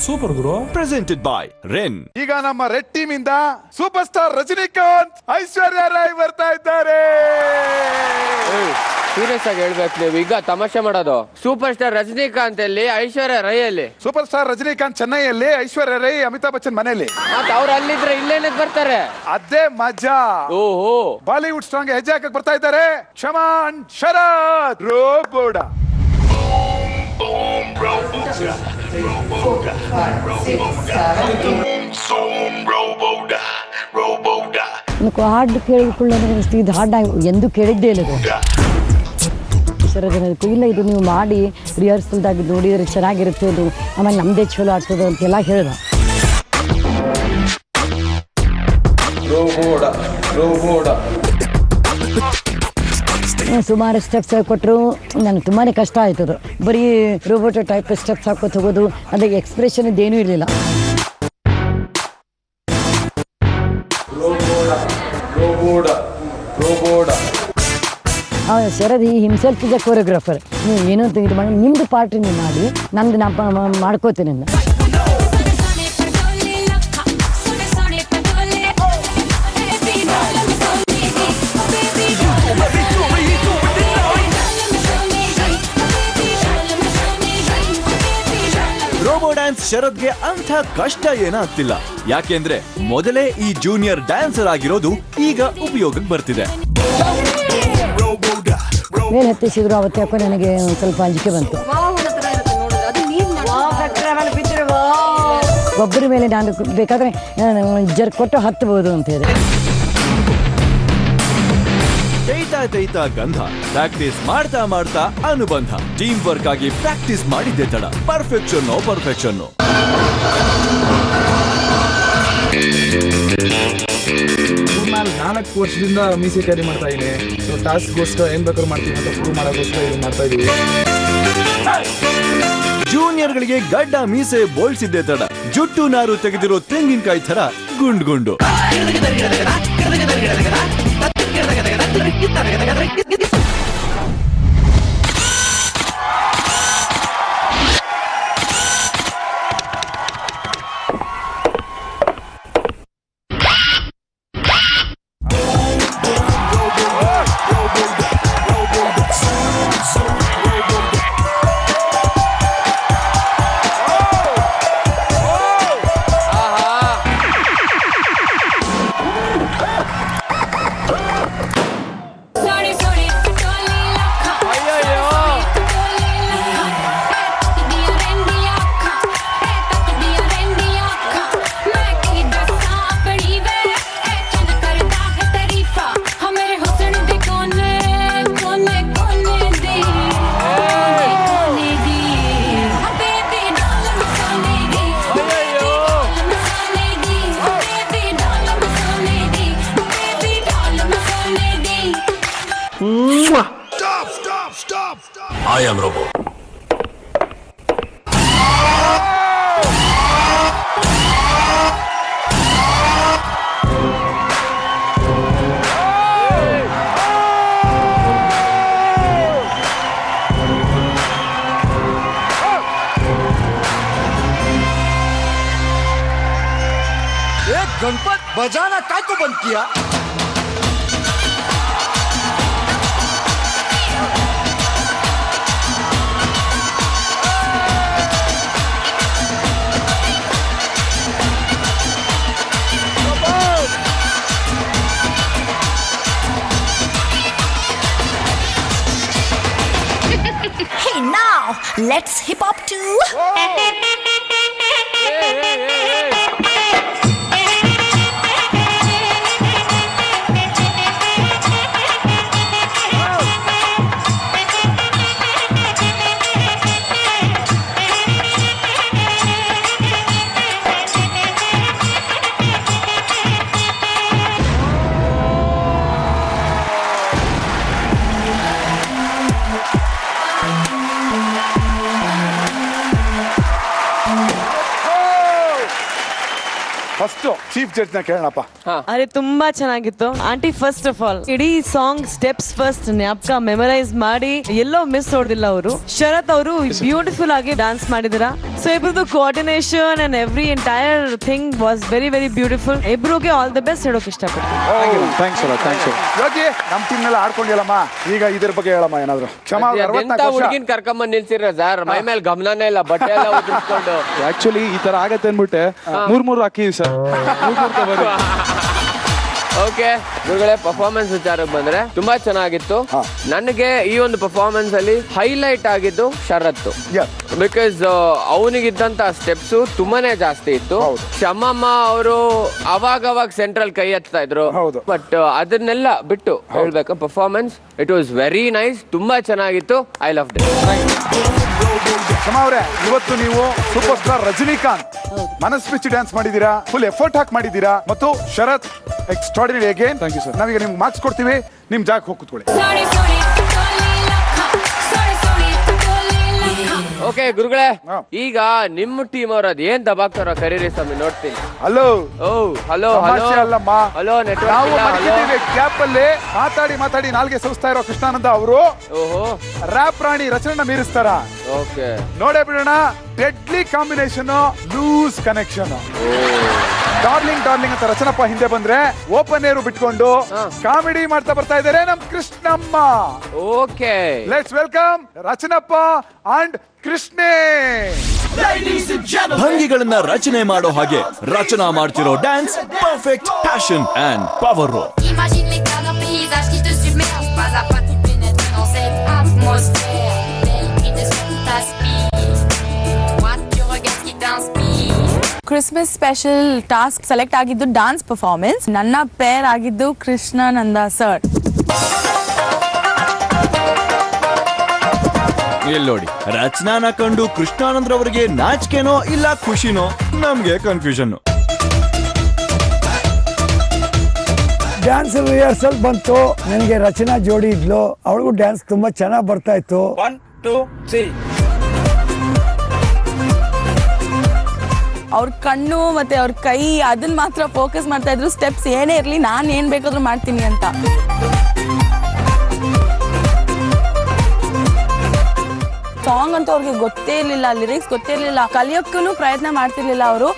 Super Guru. Presented by Ren. ಈಗ ನಮ್ಮ red team ಇಂದ ಸೂಪರ್ ಸ್ಟಾರ್ ರಜನಿಕಾಂತ್, ಐಶ್ವರ್ಯ ರಾಯ್ ಬರ್ತಾ ಇದ್ದಾರೆ. ಸೀರಿಯಸ್ ಆಗಿ ಹೇಳ್ಬೇಕು ನೀವು, ಈಗ ತಮಾಷೆ ಮಾಡೋದು. ಸೂಪರ್ ಸ್ಟಾರ್ ರಜನಿಕಾಂತ್ ಅಲ್ಲಿ, ಐಶ್ವರ್ಯ ರೈ ಅಲ್ಲಿ. ಸೂಪರ್ ಸ್ಟಾರ್ ರಜನಿಕಾಂತ್ ಚೆನ್ನೈಯಲ್ಲಿ, ಐಶ್ವರ್ಯ ರೈ ಅಮಿತಾಬ್ ಬಚ್ಚನ್ ಮನೆಯಲ್ಲಿ. ಮತ್ತೆ ಅವ್ರು ಅಲ್ಲಿದ್ರೆ ಇಲ್ಲೇನಕ್ ಬರ್ತಾರೆ? ಅದೇ ಮಜಾ. ಓಹೋ, ಬಾಲಿವುಡ್ ಸ್ಟ್ರಾಂಗ್ ಹೆಜ್ಜೆ ಹಾಕಕ್ ಬರ್ತಾ ಇದ್ದಾರೆ ಕ್ಷಮಾನ್ ಶರತ್ ರೋಬೋಡ. ಹಾಡು ಕೇಳಿಕೊಳ್ಳೋದು ಇದು ಹಾಡು ಎಂದು ಕೇಳಿದ್ದೇ ಇಲ್ಲ. ಇಲ್ಲ ಇದು ನೀವು ಮಾಡಿ ರಿಹರ್ಸಲ್ದಾಗಿ ನೋಡಿದರೆ ಚೆನ್ನಾಗಿರುತ್ತೆ, ಅದು ಆಮೇಲೆ ನಮ್ಮದೇ ಚಲೋ ಆಗ್ತದೆ ಅಂತೆಲ್ಲ ಹೇಳ್ದ. ಸುಮಾರು ಸ್ಟೆಪ್ಸ್ ಕೊಟ್ಟರು, ನನಗೆ ತುಂಬಾ ಕಷ್ಟ ಆಯ್ತದು. ಬರೀ ರೋಬೋಟ್ ಟೈಪ್ ಸ್ಟೆಪ್ಸ್ ಹಾಕೋದು ಹೋಗೋದು, ಅದಕ್ಕೆ ಎಕ್ಸ್ಪ್ರೆಷನ್ ಇದೇನೂ ಇರಲಿಲ್ಲ. Sharad himself is a choreographer. ನೀವು ಏನೋ ಇದು ಮಾಡಿ ನಿಮ್ಮದು ಪಾರ್ಟಿ ನೀವು ಮಾಡಿ, ನಂದು ನಾ ಮಾಡ್ಕೋತೀನಿ. ರೋಬೋ ಡ್ಯಾನ್ಸ್ ಶರದ್ಗೆ ಅಂಥ ಕಷ್ಟ ಏನಾಗ್ತಿಲ್ಲ, ಯಾಕೆಂದ್ರೆ ಮೊದಲೇ ಈ ಜೂನಿಯರ್ ಡ್ಯಾನ್ಸರ್ ಆಗಿರೋದು ಈಗ ಉಪಯೋಗಕ್ಕೆ ಬರ್ತಿದೆ. ಮೇಲೆ ಹತ್ತಿಸಿದ್ರು, ಅವತ್ತು ಯಾಕೋ ನನಗೆ ಒಂದು ಸ್ವಲ್ಪ ಅಂಜಿಕೆ ಬಂತು. ಒಬ್ಬರ ಮೇಲೆ ನಾನು ಬೇಕಾದ್ರೆ ಜರ್ ಕೊಟ್ಟು ಹತ್ತಬಹುದು ಅಂತ ಹೇಳಿ. ತೈತಾ ಗಂಧ, ಪ್ರಾಕ್ಟೀಸ್ ಮಾಡ್ತಾ ಮಾಡ್ತಾ ಅನುಬಂಧ. ಟೀಮ್ ವರ್ಕ್ ಆಗಿ ಪ್ರಾಕ್ಟೀಸ್ ಮಾಡಿದ್ದೆ ತಡ. ಪರ್ಫೆಕ್ಷನ್. 4 ವರ್ಷದಿಂದ ಮೀಸೆ ಕ್ಯಾರಿ ಮಾಡ್ತಾ ಇದ್ದೀನಿ. ಟಾಸ್ಕ್ಗೋಸ್ಕರ ಏನ್ ಬೇಕಾದ್ರೂ ಮಾಡ್ತೀನಿ ಅಂತ ಪ್ರೂವ್ ಮಾಡೋಕ್ಕೋಸ್ಕರ ಇದು ಮಾಡ್ತಾ ಇದೀವಿ. ಜೂನಿಯರ್ ಗಳಿಗೆ ಗಡ್ಡ ಮೀಸೆ ಬೋಳ್ಸಿದ್ದೆ ತಡ. ಜುಟ್ಟು ನಾರು ತೆಗೆದಿರೋ ತೆಂಗಿನಕಾಯಿ ತರ ಗುಂಡು. Stop! I am Robo. Ganpat बजाना काय को बंद किया? Hey now, let's hip hop too. First chief judge ನ ಕೇಳೋಣಪ್ಪ. ಅರೆ ತುಂಬಾ ಚೆನ್ನಾಗಿತ್ತು ಆಂಟಿ. ಫಸ್ಟ್ ಆಫ್ ಆಲ್ ಇಡೀ ಸಾಂಗ್ ಸ್ಟೆಪ್ಸ್ ಫಸ್ಟ್ ಜ್ಞಾಪಕ ಮೆಮರೈಸ್ ಮಾಡಿ ಎಲ್ಲೋ ಮಿಸ್ ಹೊಡೆದಿಲ್ಲ ಅವರು. ಶರತ್ ಅವರು ಬ್ಯೂಟಿಫುಲ್ ಆಗಿ ಡಾನ್ಸ್ ಮಾಡಿದಿರ. ಸೊ ಇಬ್ರದ್ದು coordination and every entire thing was very very beautiful. ಇಬ್ರಿಗೆ ಆಲ್ ದ ಬೆಸ್ಟ್ ಹೇಳೋಕೆ ಇಷ್ಟಪಡ್ತೀನಿ. ಥ್ಯಾಂಕ್ಸ್ ಯೋಗಿ, ನಮ್ಮ ಟೀಮ್ ನೆಲ್ಲ ಆಡ್ಕೊಂಡಿಲ್ಲಮ್ಮ, ಈಗ ಇದ್ರ ಬಗ್ಗೆ ಹೇಳಮ್ಮ ಏನಾದ್ರು. ಕ್ಷಮಾ, ಎಂತ ಹುಡುಗಿನ ಕರ್ಕೊಂಬಂದ್ ನಿಲ್ಸಿರ ಸರ್, ಮೈ ಮೇಲೆ ಗಮನನೇ ಇಲ್ಲ, ಬಟ್ಟೆ ಎಲ್ಲ ಉದುರಿಸ್ಕೊಂಡು. ಆಕ್ಚುಲಿ ಈ ತರ ಆಗತ್ತೆ ಅನ್ಬಿಟ್ಟೆ ಮೂರ್ ಹಾಕಿದ್ವಿ ಸರ್. ಓಕೆ ಗುರುಗಳೇ, ಪರ್ಫಾರ್ಮೆನ್ಸ್ ವಿಚಾರಕ್ಕೆ ಬಂದ್ರೆ ತುಂಬಾ ಚೆನ್ನಾಗಿತ್ತು. ನನಗೆ ಈ ಒಂದು ಪರ್ಫಾರ್ಮೆನ್ಸ್ ಅಲ್ಲಿ ಹೈಲೈಟ್ ಆಗಿದ್ದು ಶರತ್. ಬಿಕಾಸ್ ಅವನಿಗಿದ್ದಂತ ಸ್ಟೆಪ್ಸ್ ತುಂಬಾನೇ ಜಾಸ್ತಿ ಇತ್ತು. ಕ್ಷಮಮ್ಮ ಅವರು ಅವಾಗ ಸೆಂಟ್ರಲ್ ಕೈ ಎತ್ತಾ ಇದ್ರು, ಬಟ್ ಅದನ್ನೆಲ್ಲ ಬಿಟ್ಟು ಹೇಳ್ಬೇಕು, performance it was very nice, ತುಂಬಾ ಚೆನ್ನಾಗಿತ್ತು. I love it. ಕ್ಷಮಾ ಅವರೇ, ಇವತ್ತು ನೀವು ಸೂಪರ್ ಸ್ಟಾರ್ ರಜನಿಕಾಂತ್ ಮನಸ್ಪಿಚ್ಚಿ ಡ್ಯಾನ್ಸ್ ಮಾಡಿದೀರಾ, ಫುಲ್ ಎಫರ್ಟ್ ಹಾಕಿ ಮಾಡಿದೀರಾ, ಮತ್ತು Sharath extraordinary again. Thank you sir. ನಾವೀಗ ನಿಮ್ಗೆ ಮಾರ್ಕ್ಸ್ ಕೊಡ್ತೀವಿ, ನಿಮ್ ಜಾಗ ಹೋಗಿ ಕೂತ್ಕೊಳ್ಳಿ. ಓಕೆ ಗುರುಗಳೇ, ಈಗ ನಿಮ್ಮ ಟೀಮ್ ಅವ್ರ ಅದ್ ಏನ್ ದಬಾಕ್ತಾರೋ ಕರೀರಿ ಸ್ವಾಮಿ, ನೋಡ್ತೀನಿ. ಹಲೋ ಹಲೋ ಅಲ್ಲಮ್ಮ, ಹಲೋ ನಾವು ಗ್ಯಾಪ್ ಅಲ್ಲಿ ಮಾತಾಡಿ ನಾಲ್ಗೆ ಸೂಸ್ತಾ ಇರೋ ಕೃಷ್ಣಾನಂದ ಅವರು ರ್ಯಾಪ್ ರಾಣಿ ರಚನೆ ಮೀರಿಸ್ತಾರ. ಓಕೆ, ನೋಡೇ ಬಿಡೋಣ. Deadly combination, loose connection. Darling ಅಂತ ರಚನಪ್ಪ ಹಿಂದೆ ಬಂದ್ರೆ ಓಪನ್ ಏರು ಬಿಟ್ಕೊಂಡು ಕಾಮಿಡಿ ಮಾಡ್ತಾ ಬರ್ತಾ ಇದ್ದಾರೆ ನಮ್ Krishnamma. Okay, let's welcome Rachanappa and Krishne. ಭಂಗಿಗಳನ್ನ ರಚನೆ ಮಾಡೋ ಹಾಗೆ ರಚನಾ ಮಾಡ್ತಿರೋ dance perfect passion and power. Imagine l'état d'un paysage qui te submerge, pas à pas tu pénètres dans cette atmosphère. Tel cri de son qui t'aspire, moi tu regardes qui t'inspire. Christmas special task select ಆಗಿದ್ದು dance performance. ನನ್ನ peer ಆಗಿದ್ದು Krishnananda sir. ನೋಡಿ, ರಚನಾನ ಕಂಡು ಕೃಷ್ಣಾನಂದ್ರವರಿಗೆ ನಾಚಿಕೆನೋ ಇಲ್ಲ ಖುಷಿನೋ, ನಮ್ಗೆ confusion. Dance rehearsal ಬಂತು, ನನಗೆ ರಚನಾ ಜೋಡಿ ಇದ್ಲು, ಅವಳಿಗೂ ಡ್ಯಾನ್ಸ್ ತುಂಬಾ ಚೆನ್ನಾಗಿ ಬರ್ತಾ ಇತ್ತು. 1 2 3 ಅವ್ರ ಕಣ್ಣು ಮತ್ತೆ ಅವ್ರ ಕೈ ಅದನ್ನ ಮಾತ್ರ ಫೋಕಸ್ ಮಾಡ್ತಾ ಇದ್ರು. ಸ್ಟೆಪ್ಸ್ ಏನೇ ಇರ್ಲಿ, ನಾನು ಏನ್ ಬೇಕಾದ್ರೂ ಮಾಡ್ತೀನಿ ಅಂತ. ಸಾಂಗ್ ಅಂತ ಅವ್ರಿಗೆ ಗೊತ್ತೇ ಇರ್ಲಿಲ್ಲ, ಲಿರಿಕ್ಸ್ ಗೊತ್ತೇ ಇರ್ಲಿಲ್ಲ, ಕಲಿಯೋಕ್ಕೂ ಪ್ರಯತ್ನ ಮಾಡ್ತಿರ್ಲಿಲ್ಲ ಅವರು.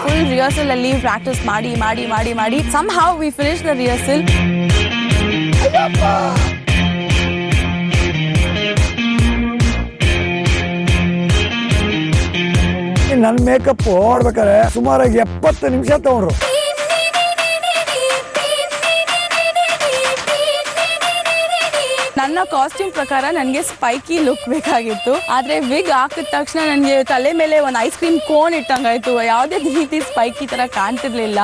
ಫುಲ್ ರಿಹರ್ಸಲ್ ಅಲ್ಲಿ ಪ್ರಾಕ್ಟೀಸ್ ಮಾಡಿ somehow we finished the rehearsal. ನನ್ನ ಮೇಕಪ್ ಆಡ್ಬೇಕಾದ್ರೆ ಸುಮಾರಾಗಿ 70 ನಿಮಿಷ ತಗೊಂಡ್ರು. ನನ್ನ ಕಾಸ್ಟ್ಯೂಮ್ ಪ್ರಕಾರ ನನಗೆ ಸ್ಪೈಕಿ ಲುಕ್ ಬೇಕಾಗಿತ್ತು, ಆದ್ರೆ ವಿಗ್ ಹಾಕಿದ ತಕ್ಷಣ ನನಗೆ ತಲೆ ಮೇಲೆ ಒಂದು ಐಸ್ ಕ್ರೀಮ್ ಕೋನ್ ಇಟ್ಟಂಗಾಯ್ತು. ಯಾವುದೇ ರೀತಿ ಸ್ಪೈಕಿ ತರ ಕಾಣ್ತಿರ್ಲಿಲ್ಲ.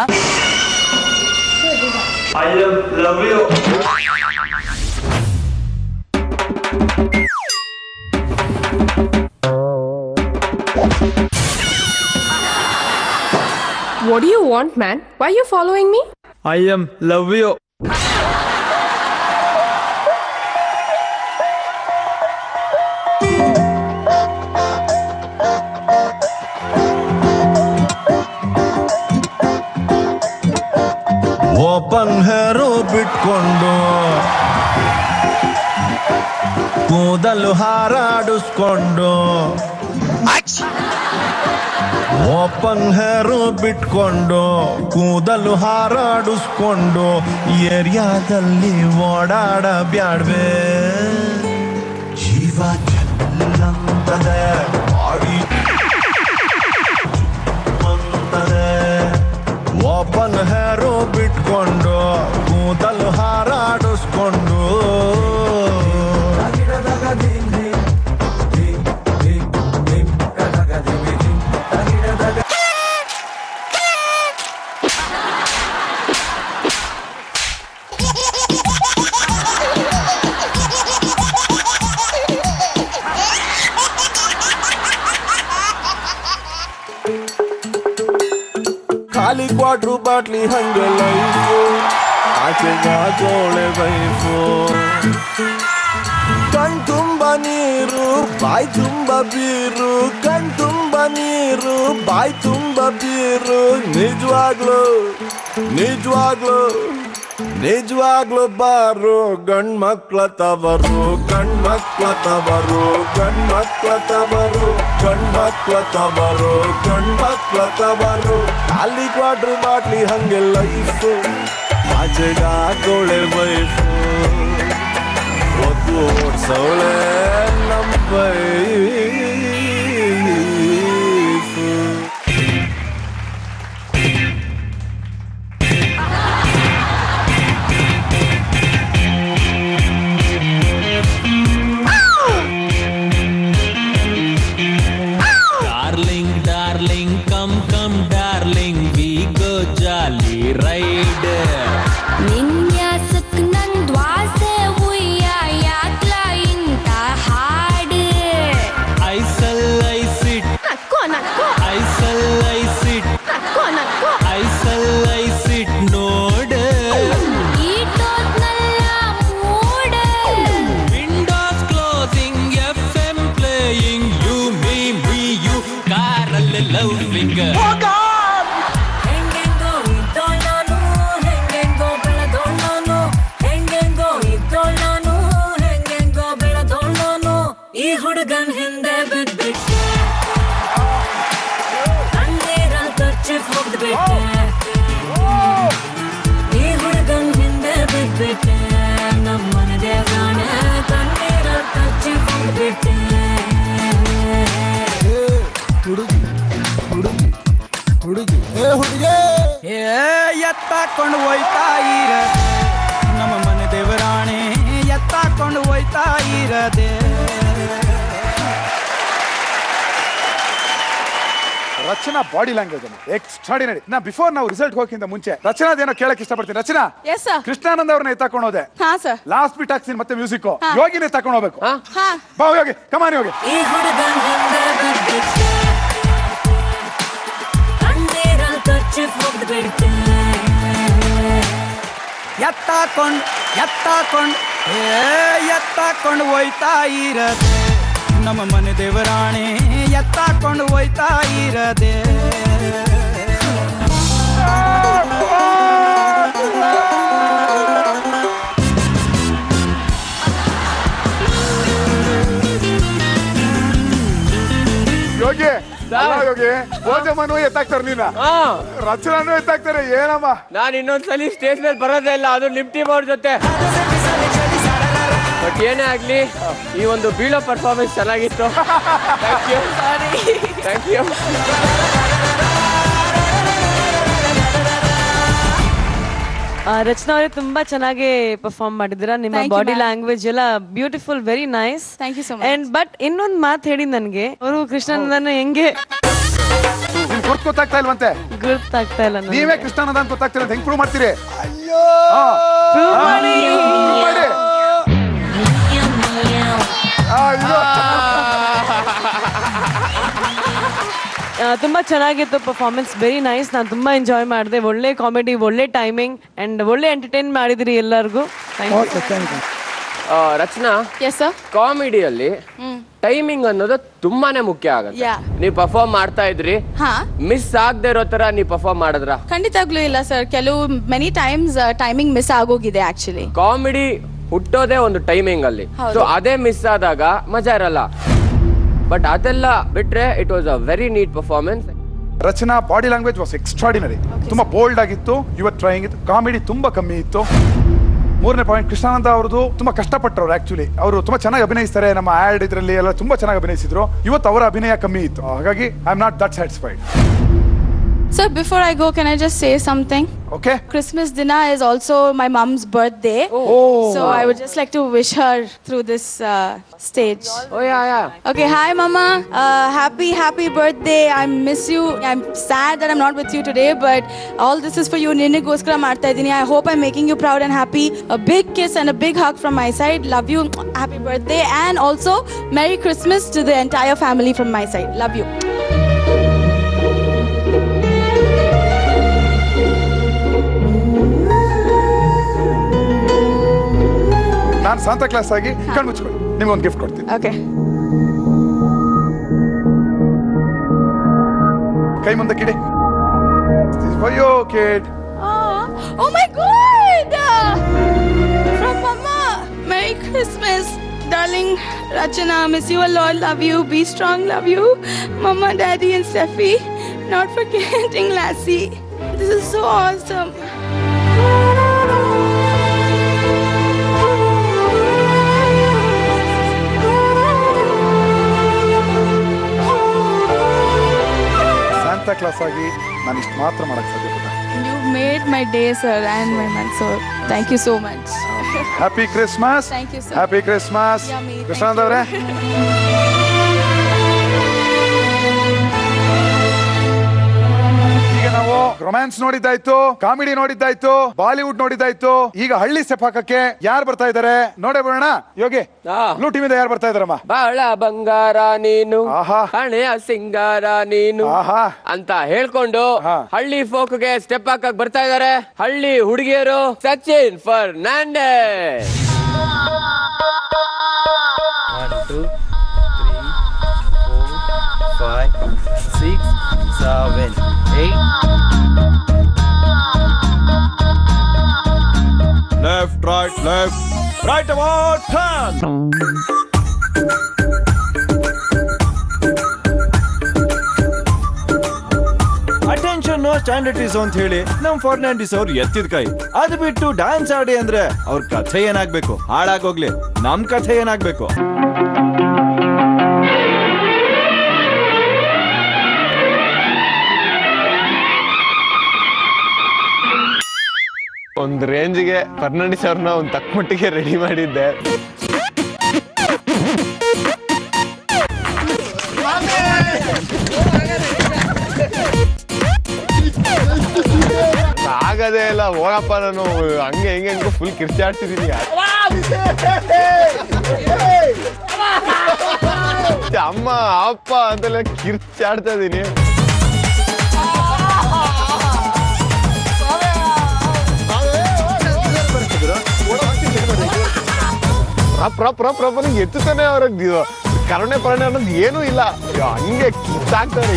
What do you want, man? Why are you following me? I am love you. Open hair ಬಿಟ್ಕೊಂಡು ಕೂದಲು ಹಾರಾಡಿಸ್ಕೊಂಡು, ಓಪನ್ ಹೇರು ಬಿಟ್ಕೊಂಡು ಕೂದಲು ಹಾರಾಡಿಸ್ಕೊಂಡು ಏರಿಯಾದಲ್ಲಿ ಓಡಾಡಬ್ಯಾಡ್ವೆ. ಜೀವ ಚೆಲ್ಲಂತದೆ, ಬಾಡಿ ಅಂತದೆ. ಓಪನ್ ಹೇರು ಬಿಟ್ಕೊಂಡು ಕೂದಲು ಹಾರಾಡಿಸ್ಕೊಂಡು ಖಾಲಿ ಕ್ವಾಟ್ರು ಬಾಟ್ಲಿ ಹಂಗೆ ಲೈಫು, ಆಚೆಗಾಚೋಳೆ ವೈಫು. ಕಣ್ ತುಂಬ ನೀರು ನೀರು ಬಾಯಿ ತುಂಬ ಬೀರು ಕಣ್ ತುಂಬ ನೀರು ಬಾಯಿ ತುಂಬ ಬೀರು ನಿಜವಾಗ್ಲು ನಿಜವಾಗ್ಲು ನಿಜವಾಗ್ಲು ಬಾರು ಗಂಡ್ ಮಕ್ಳ ತವರು ಗಂಡ್ ಮಕ್ಳ ತವರು ಗಂಡ್ ಮಕ್ಳ ತವರು ಗಂಡ್ ಮಕ್ಳ ತವರು ಗಂಡ್ ಮಕ್ಳ ತವರು ಖಾಲಿ ಕ್ವಾರ್ಟರ್ ಬಾಟ್ಲಿ ಹಂಗೆ ಲೈಫು ಆಚೆಗಾಗೋಳೆ ವೈಫು ಒದ್ದು ಓಡ್ಸವಳೆ ನಮ್ಮ wife. Darling, come, darling, we go jolly ride. ವಿನ್ಯಾಸಕ್ ನನ್ ದ್ವಾಸೆ ಉಯ್ಯ ಯಾಕ್ಲ ಇಂತ ಹಾಡು ಐಸಲ್ ಐಸಿಟ್ ನೋಡ ಈಟೋದ್ನಲ್ಲ ಮೂಡ windows closing FM playing you me you ಕಾರಲ್ಲಿ ಲವ್ವಿಂಗ್ ಹೆಂಗೆಂಗೋ ಇದ್ದೋ ನಾನು ಹೆಂಗೆಂಗೋ ಬೆಳೆದೋ ನಾನು ಹೆಂಗೆಂಗೋ ಇದ್ದೋ ನಾನು ಹೆಂಗೆಂಗೋ ಬೆಳೆದೋ ನಾನು ಈ ಹುಡುಗನ್ ಹಿಂದೆ ಬಿದ್ಬಿಟ್ಟೆ ಕಣ್ಣೀರಲ್ಲಿ ಕಚ್ಚಿ ಹೋಗ್ಬಿಟ್ಟೆ ಈ ಹುಡುಗನ್ ಹಿಂದೆ ಬಿದ್ಬಿಟ್ಟೆ ನಮ್ಮನೆ ದೇವರಾಣೆ ಕಣ್ಣೀರಲ್ಲಿ ಕಚ್ಚಿ ಹೋಗ್ಬಿಟ್ಟೆ ಎತ್ತಾಕೊಂಡು ಹೋಯ್ತಾ ಇರದೆ ನಮ್ಮ ಮನೆ ದೇವರಾಣೆ ಎತ್ತಾಕೊಂಡು ಹೋಯ್ತಾ ಇರದೆ. ರಚನಾ ಬಾಡಿ ಲ್ಯಾಂಗ್ವೇಜ್ ಎಕ್ಸ್ಟ್ರಾಡಿನರಿ. ನಾ ಬಿಫೋರ್ ನಾವು ರಿಸಲ್ಟ್ ಹೋಗಿಂತ ಮುಂಚೆ ರಚನಾದೇನೋ ಕೇಳಕ್ ಇಷ್ಟಪಡ್ತೀನಿ. ರಚನಾ, ಎಸ್ ಸರ್. ಕೃಷ್ಣಾನಂದ ಅವ್ರನ್ನ ಎತ್ತಾಕೊಂಡು ಹೋದೆ. ಹಾ ಸರ್. ಲಾಸ್ಟ್ ಬಿಟ್ ಹಾಕ್ತೀನಿ ಮತ್ತೆ ಮ್ಯೂಸಿಕ್. ಹಾ. ಯೋಗಿನ ಎತ್ತಾಕೊಂಡು ಹೋಗ್ಬೇಕು. ಹಾ ಬಾ ಯೋಗಿ, ಕಮಾನ್ ಯೋಗಿ. ಈ ಹುಡುಗನ್ ಹಿಂದೆ ಬಿದ್ಬಿಟ್ಟೆ ಕಣ್ಣೀರಲ್ಲಿ ಕಚ್ಚಿ ಹೋಗ್ಬಿಟ್ಟೆ ಎತ್ತಾಕೊಂಡು ಹೋಯ್ತಾ ಇರದೆ ನಮ್ಮ ಮನೆ ದೇವರಾಣೆ ಎತ್ತಾಕೊಂಡು ಹೋಯ್ತಾ ಇರದೆ. ಯೋಗಿ ಅಲ್ಲ ಯೋಗಿ, ಭೋಜಮ್ಮನೂ ಎತ್ತಾಕ್ತಾರೆ, ನೀನ ರಚನಾನು ಎತ್ತಾಕ್ತಾರೆ. ಏನಮ್ಮ ನಾನು ಇನ್ನೊಂದ್ಸಲಿ ಸ್ಟೇಜ್ ಮೇಲೆ ಬರೋದೇ ಇಲ್ಲ, ಅದು ನಿಮ್ ಟೀಮ್ ಅವ್ರ ಜೊತೆ. ಬಟ್ ಏನೇ ಆಗ್ಲಿ ಈ ಒಂದು ಬೀಳೋ ಪರ್ಫಾರ್ಮೆನ್ಸ್ ಚೆನ್ನಾಗಿತ್ತು. Thank you. Thank you. Rachana ಅವರೇ ತುಂಬಾ ಚೆನ್ನಾಗಿ ಪರ್ಫಾರ್ಮ್ ಮಾಡಿದ್ದೀರಾ. ನಿಮ್ಮ Thank you, body ma'am. Language ಎಲ್ಲ beautiful, very nice. Thank you so much. And but ಇನ್ನೊಂದು ಮಾತು ಹೇಳಿ ನನಗೆ, ಅವರು ಕೃಷ್ಣನಂದನ ಹೆಂಗೆ ನಿನ್ ಗುರ್ತು ಗೊತ್ತಾಗ್ತಾ ಇಲ್ವಂತೆ. ಗುರ್ತಾಗ್ತಾ ಇಲ್ಲ ನನಗೆ. ನೀವೇ ಕೃಷ್ಣಾನಂದ ಅಂತ ಗೊತ್ತಾಗ್ತಿಲ್ಲ ಅಂತ ಹೆಂಗ್ ಪ್ರೂವ್ ಮಾಡ್ತೀರಿ? Prove ಮಾಡಿ. ಮಾಡಿ. ತುಂಬಾ ಚೆನ್ನಾಗಿತ್ತು ಪರ್ಫಾರ್ಮೆನ್ಸ್, ವೆರಿ ನೈಸ್. ನಾನು ತುಂಬಾ ಎಂಜಾಯ್ ಮಾಡಿದೆ. ಒಳ್ಳೆ ಕಾಮಿಡಿ, ಒಳ್ಳೆ ಟೈಮಿಂಗ್ ಅಂಡ್ ಒಳ್ಳೆ ಎಂಟರ್ಟೈನ್ ಮಾಡಿದಿರಿ ಎಲ್ಲರಿಗೂ. ರಚನಾ, ಎಸ್ ಸರ್. ಕಾಮಿಡಿಯಲ್ಲಿ ಟೈಮಿಂಗ್ ಅನ್ನೋದು ತುಂಬಾನೇ ಮುಖ್ಯ ಆಗುತ್ತೆ. Yeah. ನೀವು ಪರ್ಫಾರ್ಮ್ ಮಾಡ್ತಾ ಇದ್ರಿ, ಹಾ ಮಿಸ್ ಆಗದೆ ಇರೋ ತರ ನೀವು ಪರ್ಫಾರ್ಮ್ ಮಾಡಿದ್ರ? ಖಂಡಿತವಾಗ್ಲೂ ಇಲ್ಲ ಸರ್. ಕೆಲವು ಮೆನಿ ಟೈಮ್ಸ್ ಟೈಮಿಂಗ್ ಮಿಸ್ ಆಗೋಗಿದೆ ಆಕ್ಚುಲಿ. ಕಾಮಿಡಿ ಹುಟ್ಟೋದೇ ಒಂದು ಟೈಮಿಂಗ್ ಅಲ್ಲಿ, ಹೌದು. ಸೊ ಅದೇ ಮಿಸ್ ಆದಾಗ ಮಜಾ ಇರಲ್ಲ. ಬಟ್ ಅದೆಲ್ಲ ಬಿಟ್ರೆ it was a very neat performance. Rachana body language was extraordinary. ತುಂಬಾ ಬೋಲ್ಡ್ ಆಗಿತ್ತು. ಯುವರ್ ಟ್ರೈಯಿಂಗ್ ಇತ್ತು. ಕಾಮಿಡಿ ತುಂಬಾ ಕಮ್ಮಿ ಇತ್ತು. ಮೂರನೇ ಪಾಯಿಂಟ್, ಕೃಷ್ಣಾನಂದ ಅವ್ರದ್ದು ತುಂಬಾ ಕಷ್ಟಪಟ್ಟರು. ಆಕ್ಚುಲಿ ಅವರು ತುಂಬಾ ಚೆನ್ನಾಗಿ ಅಭಿನಯಿಸ್ತಾರೆ. ನಮ್ಮ ಆಡ್ ಇದರಲ್ಲಿ ಎಲ್ಲ ತುಂಬಾ ಚೆನ್ನಾಗಿ ಅಭಿನಯಿಸಿದ್ರು. ಇವತ್ತು ಅವರ ಅಭಿನಯ ಕಮ್ಮಿ ಇತ್ತು. ಹಾಗಾಗಿ I am not that satisfied. Sir, before I go, can I just say something? Okay. Christmas dinner is also my mom's birthday. Oh. So I would just like to wish her through this stage. Oh yeah. Okay, hi mama. Happy birthday. I miss you. I'm sad that I'm not with you today, but all this is for you. Ninigoskara marta idini. I hope I'm making you proud and happy. A big kiss and a big hug from my side. Love you. Happy birthday, and also Merry Christmas to the entire family from my side. Love you. ನಾನು Santa class ಆಗಿ ಕಣ್ಮುಚ್ಕೊಳ್ಳಿ ನಿಮ್ಗೊಂದು gift ಕೊಡ್ತೀನಿ. Okay. ಕೈ ಮುಂದಕ್ಕಿಡಿ. For you, kid. Oh my God! From Mama. Merry Christmas, darling Rachana. Miss you a lot. Love you. Be strong. Love you, Mama, Daddy, and Steffi. Not forgetting Lassie. This is so awesome. Santa Claus ಆಗಿ ನಾನು ಇಷ್ಟು ಮಾತ್ರ ಮಾಡಕ್ ಸಾಧ್ಯ. You made my day, sir, and my month. So thank you so much. Happy Christmas. Thank you, sir. Happy Christmas. Yummy. Krishnanand ಅವರೇ, ಈಗ ನಾವು romance ನೋಡಿದ್ದಾಯ್ತು, comedy ನೋಡಿದ್ದಾಯ್ತು, Bollywood ನೋಡಿದ್ದಾಯ್ತು. ಈಗ ಹಳ್ಳಿ ಸ್ಟೆಪ್ ಹಾಕಕ್ಕೆ ಯಾರು ಬರ್ತಾ ಇದ್ದಾರೆ ನೋಡೇ ಬಿಡೋಣ. ಯೋಗಿ, ಬ್ಲೂ ಟೀಮ್ ಇಂದ ಯಾರು ಬರ್ತಾ ಇದಾರಮ್ಮ? ಬಾಳ ಬಂಗಾರ ನೀನು, ಹಣೆಯ ಸಿಂಗಾರ ನೀನು ಅಂತ ಹೇಳ್ಕೊಂಡು ಹಳ್ಳಿ ಫೋಕ್ಗೆ ಸ್ಟೆಪ್ ಹಾಕಕ್ ಬರ್ತಾ ಇದಾರೆ ಹಳ್ಳಿ ಹುಡುಗಿಯರು. Sachin ಫರ್ನಾಂಡೆಸ್. 1 2 3 4 5 6 7 8. Left, right, left, right about turn. Attention stand at ease ಅಂತ ಹೇಳಿ ನಮ್ ಫರ್ನಾಂಡಿಸ್ ಅವ್ರು ಎತ್ತಿದ ಕೈ. ಅದು ಬಿಟ್ಟು ಡ್ಯಾನ್ಸ್ ಆಡಿ ಅಂದ್ರೆ ಅವ್ರ ಕಥೆ ಏನಾಗ್ಬೇಕು? ಹಾಳಾಗೋಗ್ಲಿ, ನಮ್ ಕಥೆ ಏನಾಗ್ಬೇಕು? ಒಂದ್ ರೇಂಜ್ಗೆ ಫರ್ನಾಂಡಿಸ್ ಅವ್ರನ್ನ ಒಂದ್ ತಕ್ಕ ಮಟ್ಟಿಗೆ ರೆಡಿ ಮಾಡಿದ್ದೆ. ಆಗದೇ ಇಲ್ಲ, ಹೋಗಪ್ಪ, ನಾನು ಹಂಗೆ ಹಿಂಗೆ ಫುಲ್ ಕಿರ್ಚಾಡ್ತಿದ್ದೀನಿ. ಅಮ್ಮ ಅಪ್ಪ ಅಂತೆಲ್ಲ ಕಿರ್ಚಾಡ್ತಾ ಇದೀನಿ. ಎತ್ತುತ್ತಾನೆ ಅವ್ರಿಗೆ ಕರುಣೆ ಪರಣೆ ಅನ್ನೋದು ಏನೂ ಇಲ್ಲ, ಹಂಗೆ ಕಿತ್ತಾಕ್ತಾರೆ.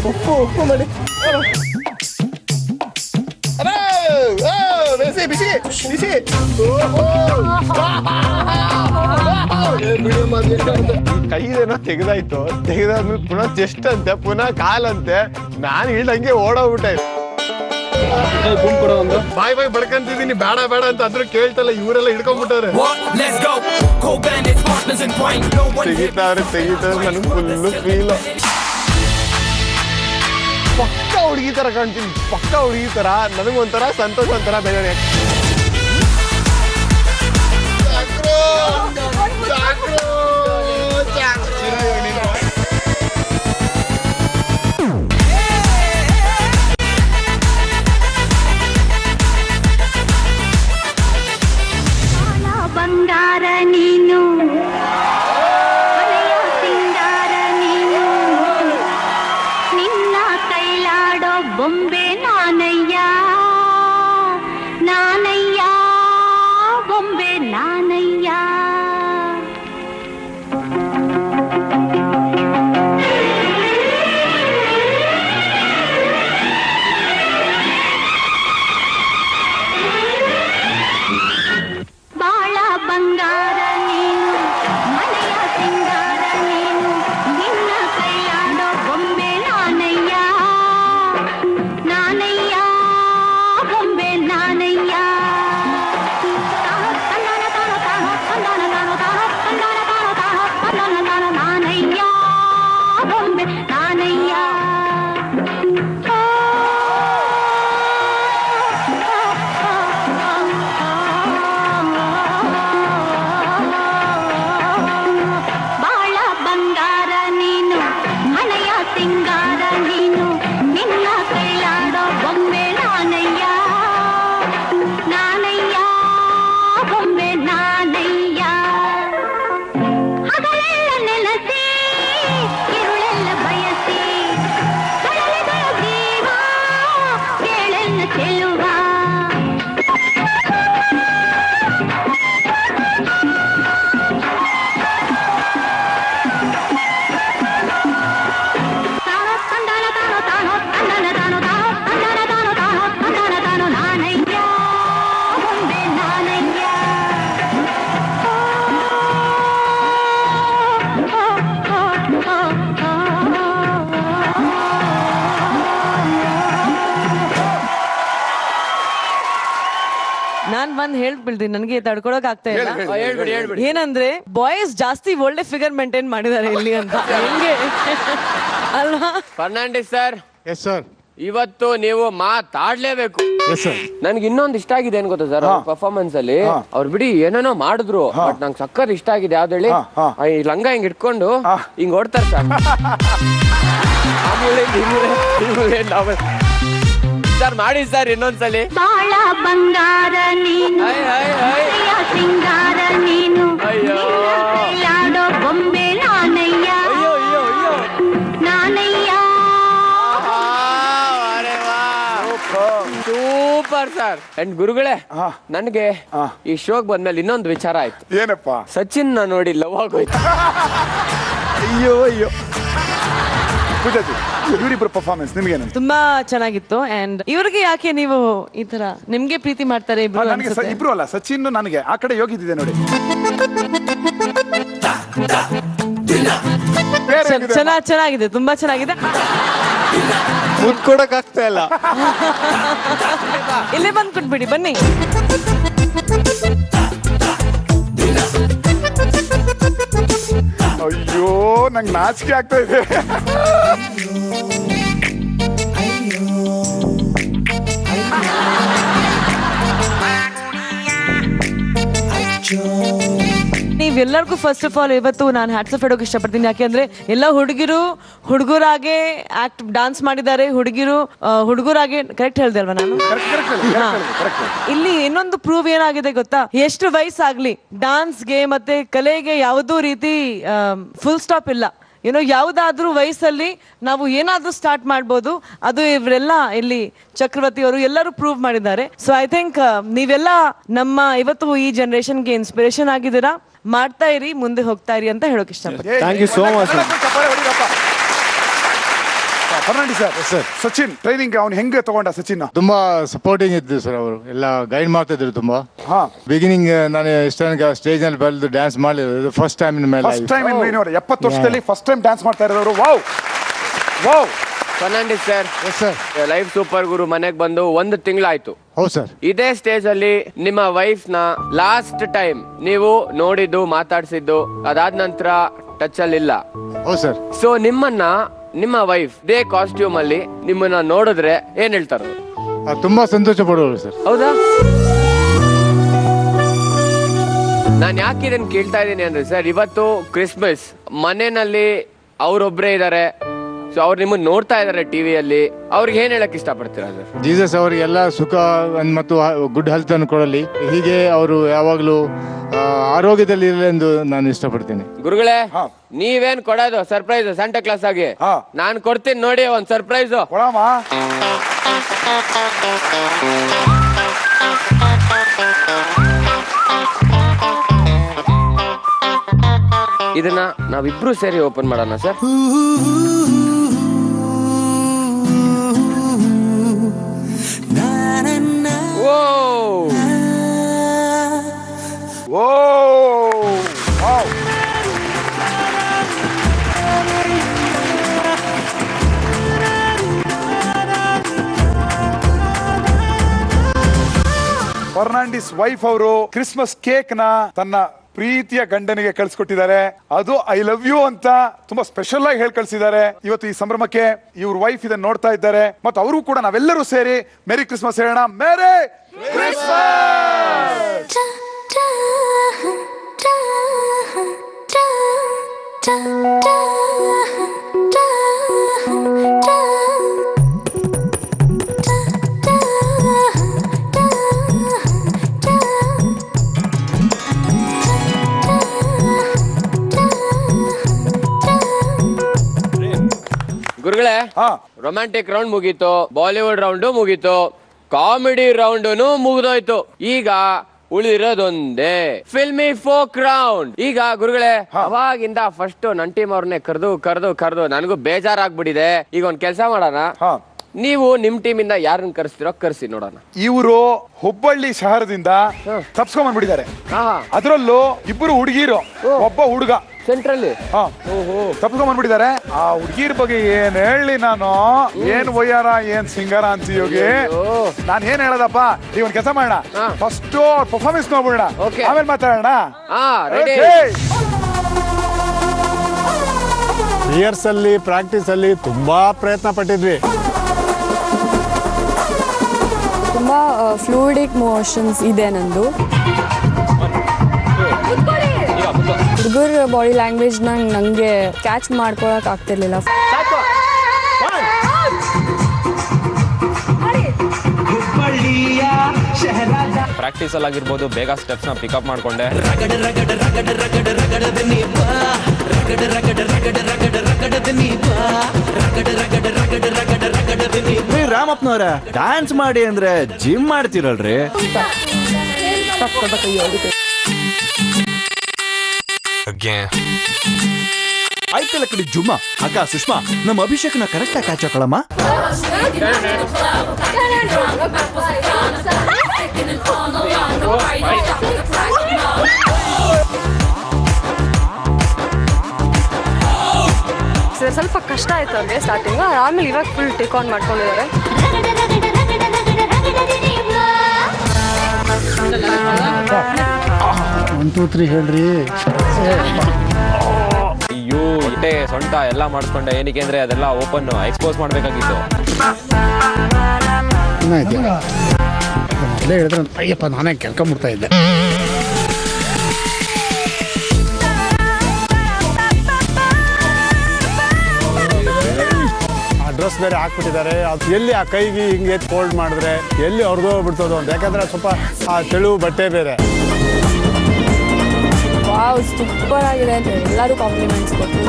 ಉಪ್ಪು ಉಪ್ಪು ಮಾಡಿ ಬಿಸಿ ಬಿಸಿ ಬಿಸಿ. ಕೈದೇನೋ ತೆಗೆದಾಯ್ತು, ತೆಗೆದಾದ್ಮೇಲೆ ಪುನಃ ಚೆಸ್ಟ್ ಅಂತೆ, ಪುನಃ ಕಾಲಂತೆ. ನಾನು ಇಳ್ದಂಗೆ ಓಡೋಗ್ಬಿಟ್ಟೆ. ಬಾಯ್ ಬಾಯ್ ಬಡ್ಕಂತಿದೀನಿ, ಬೇಡ ಬೇಡ ಅಂತ ಅದ್ರ ಕೇಳ್ತಲ್ಲ. ಇವರೆಲ್ಲ ಹಿಡ್ಕೊಂಡ್ಬಿಟ್ಟವ್ರೆ. ತೆಗಿತಾವ್ರೆ ನನಗೆ ಫುಲ್ಲು ಫೀಲ್. ಪಕ್ಕ ಹುಡುಗಿ ತರ ಕಾಣ್ತೀನಿ, ಪಕ್ಕ ಹುಡುಗಿ ತರ. ನನಗೊಂಥರ ಸಂತೋಷ, ಒಂಥರ ಬೇರೆ. ಬಂಗಾರ ನೀನು, ಹಣೆಯ ಸಿಂಗಾರ ನೀನು, ನಿನ್ನ ಕೈಲಾಡೋ ಬೊಂಬೆ ನಾನಯ್ಯ, ನಾನಯ್ಯ ಬೊಂಬೆ ನಾನಯ್ಯ. ಬಾಳ ಬಂಗಾರ ನೀನು, ಮನೆಯ ಸಿಂಗಾರ ನೀನು, ನಿನ್ನ ಕೈಯಾಡೋ ಬೊಂಬೆ ನಾನಯ್ಯ, ನಾನಯ್ಯ ಬೊಂಬೆ ನಾನಯ್ಯ. ತಾನ ತಾನ ತಾನ ತಾನ ತಾನ ತಾನ ತಾನ ತಾನ ತಾನ ಸಾಮಾನ್ ಹೇಳ್ಬಿಡ್ತೀನಿ, ನನಗೆ ತಡ್ಕೊಳಕ್ ಆಗ್ತಾ ಇಲ್ಲ. ಹೇಳ್ಬಿಡಿ. ಏನಂದ್ರೆ ಬಾಯ್ಸ್ ಜಾಸ್ತಿ ಒಳ್ಳೆ ಫಿಗರ್ ಮೇಂಟೈನ್ ಮಾಡಿದ್ದಾರೆ ಇಲ್ಲಿ ಅಂತ. ಹೆಂಗೆ ಅಲ್ವಾ ಫರ್ನಾಂಡಿಸ್ ಸರ್? Yes sir. ಇವತ್ತು ನೀವು ಮಾತಾಡ್ಲೇಬೇಕು. ನನ್ಗೆ ಇನ್ನೊಂದು ಇಷ್ಟ ಆಗಿದೆ ಏನ್ ಗೊತ್ತಾ ಸರ್, ಪರ್ಫಾರ್ಮೆನ್ಸ್ ಅಲ್ಲಿ ಅವ್ರು ಬಿಡಿ ಏನೇನೋ ಮಾಡಿದ್ರು, ಬಟ್ ನಂಗೆ ಸಕ್ಕತ್ ಇಷ್ಟ ಆಗಿದೆ ಯಾವ್ದು ಹೇಳಿ, ಈ ಲಂಗ ಹಿಂಗ್ ಇಟ್ಕೊಂಡು ಹಿಂಗ್ ಓಡ್ತಾರ ಸರ್. ಸರ್ ಮಾಡಿ ಸರ್ ಇನ್ನೊಂದ್ಸಲಿ. ಬಾಳ ಬಂಗಾರ ನೀನು, ಸಿಂಗಾರ ನೀನು, ಆಡೋ ಬೊಂಬೆ ನಾನಯ್ಯ, ನಾನಯ್ಯ. Super sir. ಅಂಡ್ ಗುರುಗಳೇ, ನನ್ಗೆ ಈ ಶೋಕ್ ಬಂದ್ಮೇಲೆ ಇನ್ನೊಂದು ವಿಚಾರ ಆಯ್ತು. ಏನಪ್ಪ? ಸಚಿನ್ ನ ನೋಡಿ ಲವ್ ಆಗೋಯ್ತು. ಅಯ್ಯೋ ಅಯ್ಯೋ. ಪೂಜಾಜಿ, ಇವರಿಬ್ಬರ ಪರ್ಫಾರ್ಮೆನ್ಸ್ ನಿಮ್ಗೆ ತುಂಬಾ ಚೆನ್ನಾಗಿತ್ತು. ಅಂಡ್ ಇವ್ರಿಗೆ ಯಾಕೆ ನೀವು ಈ ತರ ನಿಮ್ಗೆ ಪ್ರೀತಿ ಮಾಡ್ತಾರೆ ಇಬ್ರು? ನನಗೆ ಇಬ್ರು ಅಲ್ಲ, ಸಚಿನ್ ನನಗೆ ಆ ಕಡೆ ಯೋಗಿದ್ದಿದೆ ನೋಡಿ. ಚೆನ್ನಾಗಿದೆ, ತುಂಬಾ ಚೆನ್ನಾಗಿದೆ. ಮುಟ್ಕೊಡಕ್ ಆಗ್ತಾ ಇಲ್ಲ. ಇಲ್ಲೇ ಬಂದ್ ಕೊಟ್ಬಿಡಿ, ಬನ್ನಿ. ಅಯ್ಯೋ, ನಂಗೆ ನಾಚಿಕೆ ಆಗ್ತಾ ಇದೆ. ನೀವೆಲ್ಲರಿಗೂ ಫಸ್ಟ್ ಆಫ್ ಆಲ್ ಇವತ್ತು ನಾನು ಹ್ಯಾಟ್ಸ್ ಆಫ್ ಇಡೋಕೆ ಇಷ್ಟಪಡ್ತೀನಿ. ಯಾಕೆಂದ್ರೆ ಎಲ್ಲ ಹುಡುಗರಾಗೆ ಆಕ್ಟ್ ಡಾನ್ಸ್ ಮಾಡಿದ್ದಾರೆ, ಹುಡುಗರಾಗೆ ಕರೆಕ್ಟ್ ಹೇಳ್ದೆ ಅಲ್ವಾ ನಾನು? ಇಲ್ಲಿ ಇನ್ನೊಂದು ಪ್ರೂವ್ ಏನಾಗಿದೆ ಗೊತ್ತಾ, ಎಷ್ಟು ವಯಸ್ಸಾಗ್ಲಿ ಡಾನ್ಸ್ಗೆ ಮತ್ತೆ ಕಲೆಗೆ ಯಾವುದೂ ರೀತಿ ಫುಲ್ ಸ್ಟಾಪ್ ಇಲ್ಲ. ಏನೋ ಯಾವುದಾದ್ರೂ ವಯಸ್ಸಲ್ಲಿ ನಾವು ಏನಾದ್ರೂ ಸ್ಟಾರ್ಟ್ ಮಾಡ್ಬೋದು. ಅದು ಇವರೆಲ್ಲ ಇಲ್ಲಿ ಚಕ್ರವರ್ತಿ ಅವರು ಎಲ್ಲರೂ ಪ್ರೂವ್ ಮಾಡಿದ್ದಾರೆ. ಸೊ ಐ ಥಿಂಕ್ ನೀವೆಲ್ಲ ನಮ್ಮ ಇವತ್ತು ಈ ಜನರೇಷನ್ಗೆ ಇನ್ಸ್ಪಿರೇಷನ್ ಆಗಿದ್ದೀರಾ. ಮಾಡ್ತಾ ಇರಿ, ಮುಂದೆ ಹೋಗ್ತಾ ಇರಿ ಅಂತ ಹೇಳೋಕೆ ಇಷ್ಟಪಡ್ತೀನಿ. Thank you so much. Fernandes sir, Sachin training ಅವ್ನು ಹೆಂಗೆ ತಗೊಂಡ? ಸಚಿನ್ ತುಂಬಾ ಸಪೋರ್ಟಿಂಗ್ ಇದ್ದು ಸರ್, ಅವರು ಎಲ್ಲ ಗೈಡ್ ಮಾಡ್ತಾ ಇದ್ರು ತುಂಬಾ. ಬಿಗಿನಿಂಗ್ ನಾನು ಇಷ್ಟ ಸ್ಟೇಜ್ ನಲ್ಲಿ ಬೆಳೆದು ಡ್ಯಾನ್ಸ್ ಮಾಡಲಿಲ್ಲ, first time in my life. First time in my life. 70 ವರ್ಷದಲ್ಲಿ ಫಸ್ಟ್ ಟೈಮ್ ಡ್ಯಾನ್ಸ್ ಮಾಡ್ತಾ ಇರೋರು. Wow wow. Fernandes sir, live super Guru ಮನೆಗೆ ಬಂದು 1 ತಿಂಗಳಾಯ್ತು. ಹೌದು ಸರ್. ಇದೇ ಸ್ಟೇಜ್ ಅಲ್ಲಿ ನಿಮ್ಮ ವೈಫ್ ನ ಲಾಸ್ಟ್ ಟೈಮ್ ನೀವು ನೋಡಿದ್ದು, ಮಾತಾಡ್ಸಿದ್ದು, ಅದಾದ ನಂತರ ಟಚ್ ಅಲ್ಲಿ ಇಲ್ಲ. ಹೌದು ಸರ್. ಸೊ ನಿಮ್ಮ ವೈಫ್ ದೇ ಕಾಸ್ಟ್ಯೂಮ್ ಅಲ್ಲಿ ನಿಮ್ಮನ್ನ ನೋಡಿದ್ರೆ ಏನ್ ಹೇಳ್ತಾರ? ತುಂಬಾ ಸಂತೋಷ ಪಡುವರು ಸರ್. ಹೌದಾ? ನಾನ್ ಯಾಕೆ ಇದನ್ನ ಕೇಳ್ತಾ ಇದ್ದೀನಿ ಅಂದ್ರೆ ಸರ್, ಇವತ್ತು ಕ್ರಿಸ್ಮಸ್, ಮನೆಯಲ್ಲಿ ಅವ್ರೊಬ್ರೇ ಇದಾರೆ. ಸೊ ಅವ್ರು ನಿಮ್ಮನ್ನ ನೋಡ್ತಾ ಇದಾರೆ ಟಿವಿಯಲ್ಲಿ, ಅವ್ರಿಗೆ ಏನ್ ಹೇಳಕ್ ಇಷ್ಟಪಡ್ತೀರಾ ಸರ್? ಜೀಸಸ್ ಅವರಿಗೆಲ್ಲ ಸುಖ ಮತ್ತು ಗುಡ್ ಹೆಲ್ತ್ ಅನ್ನು ಕೊಡಲಿ. ಹೀಗೆ ಅವರು ಯಾವಾಗ್ಲೂ ಆರೋಗ್ಯದಲ್ಲಿ ಇರಲಿ ಎಂದು ನಾನು ಇಷ್ಟಪಡ್ತೀನಿ. ಗುರುಗಳೇ, ನೀವೇನ್ ಕೊಡೋದು ಸರ್ಪ್ರೈಸ್ ಸಂಟಾ ಕ್ಲಾಸ್ ಆಗಿ? ನಾನ್ ಕೊಡ್ತೀನಿ ನೋಡಿ ಒಂದ್ ಸರ್ಪ್ರೈಸ್. ಇದನ್ನ ನಾವಿಬ್ರು ಸೇರಿ ಓಪನ್ ಮಾಡೋಣ ಸರ್. ಫರ್ನಾಂಡಿಸ್ ವೈಫ್ ಅವರು ಕ್ರಿಸ್ಮಸ್ ಕೇಕ್ ನ ತನ್ನ ಪ್ರೀತಿಯ ಗಂಡನಿಗೆ ಕಳ್ಸಿಕೊಟ್ಟಿದ್ದಾರೆ. ಅದು ಐ ಲವ್ ಯು ಅಂತ ತುಂಬಾ ಸ್ಪೆಷಲ್ ಆಗಿ ಹೇಳಿ ಕಳ್ಸಿದ್ದಾರೆ. ಇವತ್ತು ಈ ಸಂಭ್ರಮಕ್ಕೆ ಇವ್ರ ವೈಫ್ ಇದನ್ನ ನೋಡ್ತಾ ಇದ್ದಾರೆ, ಮತ್ತು ಅವರು ಕೂಡ ನಾವೆಲ್ಲರೂ ಸೇರಿ ಮೇರಿ ಕ್ರಿಸ್ಮಸ್ ಹೇಳೋಣ. Merry Christmas. ಗುರುಗಳೇ, ರೊಮ್ಯಾಂಟಿಕ್ ರೌಂಡ್ ಮುಗೀತು, ಬಾಲಿವುಡ್ ರೌಂಡ್ ಮುಗೀತು, ಕಾಮಿಡಿ ರೌಂಡ್ ಮುಗಿದೋಯ್ತು. ಈಗ ಉಳಿದಿರೋದೊಂದೇ ಫಿಲ್ಮಿ ಫೋಕ್ ರೌಂಡ್. ಈಗ ಗುರುಗಳೇ, ಅವಾಗಿಂದ ಫಸ್ಟ್ ನನ್ನ ಟೀಮ್ ಅವ್ರನ್ನೇ ಕರೆದು ನನಗೂ ಬೇಜಾರಾಗ್ಬಿಟ್ಟಿದೆ. ಈಗ ಒಂದ್ ಕೆಲಸ ಮಾಡೋಣ, ನೀವು ನಿಮ್ ಟೀಮ್ ಇಂದ ಯಾರನ್ನ ಕರೆಸ್ತಿರೋ ಕರೆಸಿ ನೋಡೋಣ. ಇವರು ಹುಬ್ಬಳ್ಳಿ ಶಹರದಿಂದ ತಪ್ಸ್ಕೊಂಡ್ ಬಂದ್ಬಿಟ್ಟಿದ್ದಾರೆ. ಅದರಲ್ಲೂ ಇಬ್ಬರು ಹುಡುಗಿರು, ಒಬ್ಬ ಹುಡುಗ. ಸೆಂಟ್ರಲ್ಲಿ ತಪ್ಪಿಸ್ಕೊಂಡ್ ಬಂದ್ಬಿಟ್ಟಿದ್ದಾರೆ. ಆ ಹುಡುಗಿರ್ ಬಗ್ಗೆ ಏನ್ ಹೇಳಿ ನಾನು, ಏನ್ ಒಯ್ಯಾರ ಏನ್ ಸಿಂಗಾರ ಅಂತ ಯೋಗಿ. ನಾನ್ ಏನ್ ಹೇಳದಪ್ಪ, ಈಗ ಒಂದ್ ಕೆಲಸ ಮಾಡೋಣ, ಫಸ್ಟ್ ಪರ್ಫಾರ್ಮೆನ್ಸ್ ನೋಡ್ಬಿಡೋಣ, ಆಮೇಲೆ ಮಾತಾಡೋಣ. ರಿಹರ್ಸಲ್ಲಿ ಪ್ರಾಕ್ಟೀಸ್ ಅಲ್ಲಿ ತುಂಬಾ ಪ್ರಯತ್ನ ಪಟ್ಟಿದ್ವಿ. ತುಂಬಾ ಫ್ಲೂಯಿಡಿಕ್ ಮೋಷನ್ಸ್ ಇದೆ ನಂದು. ಹುಡುಗರ ಬಾಡಿ ಲ್ಯಾಂಗ್ವೇಜ್ ನಂಗೆ ಕ್ಯಾಚ್ ಮಾಡ್ಕೊಳಕ್ ಆಗ್ತಿರ್ಲಿಲ್ಲ. ಪ್ರಾಕ್ಟೀಸ್ ಅಲ್ಲಿ ಆಗಿರ್ಬೋದು, ಬೇಗ ಸ್ಟೆಪ್ಸ್ ನ ಪಿಕಪ್ ಮಾಡ್ಕೊಂಡೆ. ರಾಮಪ್ಪನವ್ರ ಡ್ಯಾನ್ಸ್ ಮಾಡಿ ಅಂದ್ರೆ ಜಿಮ್ ಮಾಡ್ತಿರಲ್ರಿ. ಆಯ್ತಲ್ಲ ಕಡೆ ಜುಮ್ಮ. ಅಕ್ಕ ಸುಷ್ಮಾ, ನಮ್ಮ ಅಭಿಷೇಕ್ನ ಕರೆಕ್ಟ್ ಆಗಿ ಕ್ಯಾಚ್ ಹಾಕೊಳ್ಳಮ್ಮ. ಸ್ವಲ್ಪ ಕಷ್ಟ ಆಯ್ತು ಅವ್ರಿಗೆ ಸ್ಟಾರ್ಟಿಂಗ್, ಆಮೇಲೆ ಇವಾಗ ಫುಲ್ ಟೇಕ್ ಆನ್ ಮಾಡ್ಕೊಂಡಿದ್ದಾರೆ. 1 2 3 ಹೇಳ್ರಿ. ಅಯ್ಯೋ, ಹೊಟ್ಟೆ ಸೊಂಟ ಎಲ್ಲ ಮಾಡಿಸ್ಕೊಂಡೆ. ಏನಕ್ಕೆ ಅಂದ್ರೆ ಅದೆಲ್ಲ ಓಪನ್ ಎಕ್ಸ್ಪೋಸ್ ಮಾಡ್ಬೇಕಾಗಿತ್ತು. ಮೊದಲೇ ಹೇಳಿದ್ರೆ ಅಯ್ಯಪ್ಪ ನಾನೇ ಕೆಲ್ಕೊಂಡ್ಬಿಡ್ತಾ ಇದ್ದೆ. ಡ್ರೆಸ್ ಬೇರೆ ಹಾಕ್ಬಿಟ್ಟಿದ್ದಾರೆ. ಎಲ್ಲಿ ಆ ಕೈಗೆ ಹಿಂಗೆ ಫೋಲ್ಡ್ ಮಾಡಿದ್ರೆ ಎಲ್ಲಿ ಹೊರದೋಗ್ಬಿಡ್ತದೋ ಅಂತ, ಯಾಕಂದ್ರೆ ಸ್ವಲ್ಪ ಆ ತೆಳು ಬಟ್ಟೆ ಬೇರೆ. ವಾವ್, ಸೂಪರ್ ಆಗಿದೆ ಅಂತ ಎಲ್ಲರೂ ಕಾಂಪ್ಲಿಮೆಂಟ್ಸ್ ಕೊಟ್ಟು.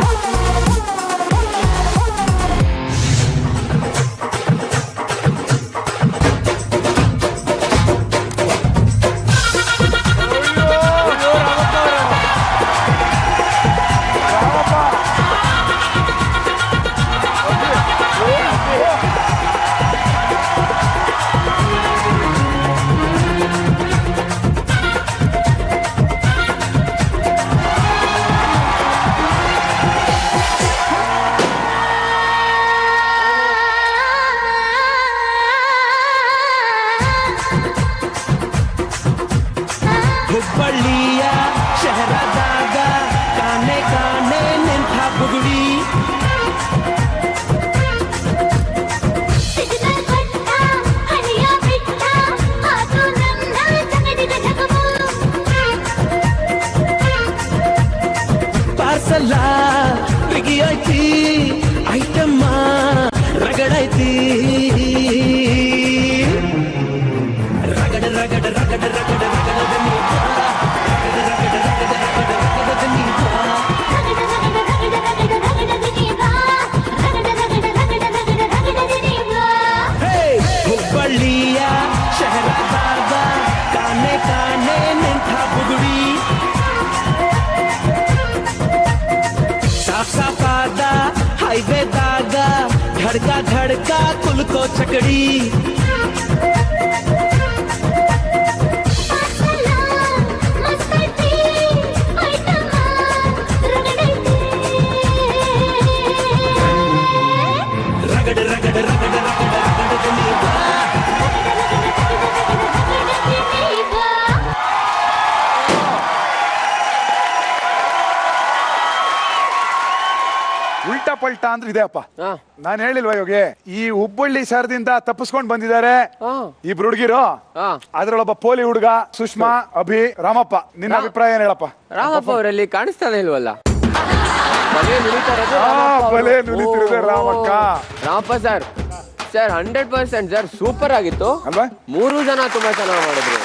ಹುಬ್ಬಳ್ಳಿಯ ಶಹರದಾಗ ಕಾಣೆ ಕಾಣೆ ನಿಂತ ಬುಗುಡಿ. ಪಾರ್ಸಲ ಬಿಗಿಯೈತಿ, ಐಟಮ್ಮ ರಗಡೈತಿ. ರಗಡ ರಗಡ ರಗಡ ರಗಡ ರಗಡ ಹುಬ್ಬಳ್ಳಿಯ ಶಹರದಾಗ ಕಾಣೆ ಕಾಣೆ ನಿಂತ ಬುಗುಡಿ. ಸಾಫ್ ಸಾಫಾದ ಹೈವೇದಾಗ ಧಡ್ಕ ಧಡ್ಕ ಕುಲ್ಕೋ ಚಕಡಿ. ರಗಡ ರಗಡ ರಗಡ ರಗಡ ರಗಡ ನೀವ. ಉಲ್ಟಾ ಪಲ್ಟಾ ಅಂದ್ರೆ ಇದೆ ಅಪ್ಪ. ನಾನು ಹೇಳಿಲ್ವಾ ಯೋಗಿ, ಈ ಹುಬ್ಬಳ್ಳಿ ಶಹರದಿಂದ ತಪ್ಪಿಸ್ಕೊಂಡ್ ಬಂದಿದ್ದಾರೆ ಇಬ್ರು ಹುಡುಗಿರು. ಅದ್ರೊಳೊಬ್ಬ ಪೋಲಿ ಹುಡುಗ ಸುಷ್ಮಾ, ಅಭಿ, ರಾಮಪ್ಪ. ನಿನ್ನ ಅಭಿಪ್ರಾಯ ಏನ್ ಹೇಳಪ್ಪ? ರಾಮಪ್ಪ ಅವರಲ್ಲಿ ಕಾಣಿಸ್ತಾನೆ ಇಲ್ವಲ್ಲ? ಬಲೆ ನುಲಿತಿರೋದೇ Ramakka. Ramappa sir 100% sir super ಆಗಿತ್ತು ಅಲ್ವಾ? 3 ಜನ ತುಂಬಾ ಚೆನ್ನಾಗಿ ಮಾಡಿದ್ರು.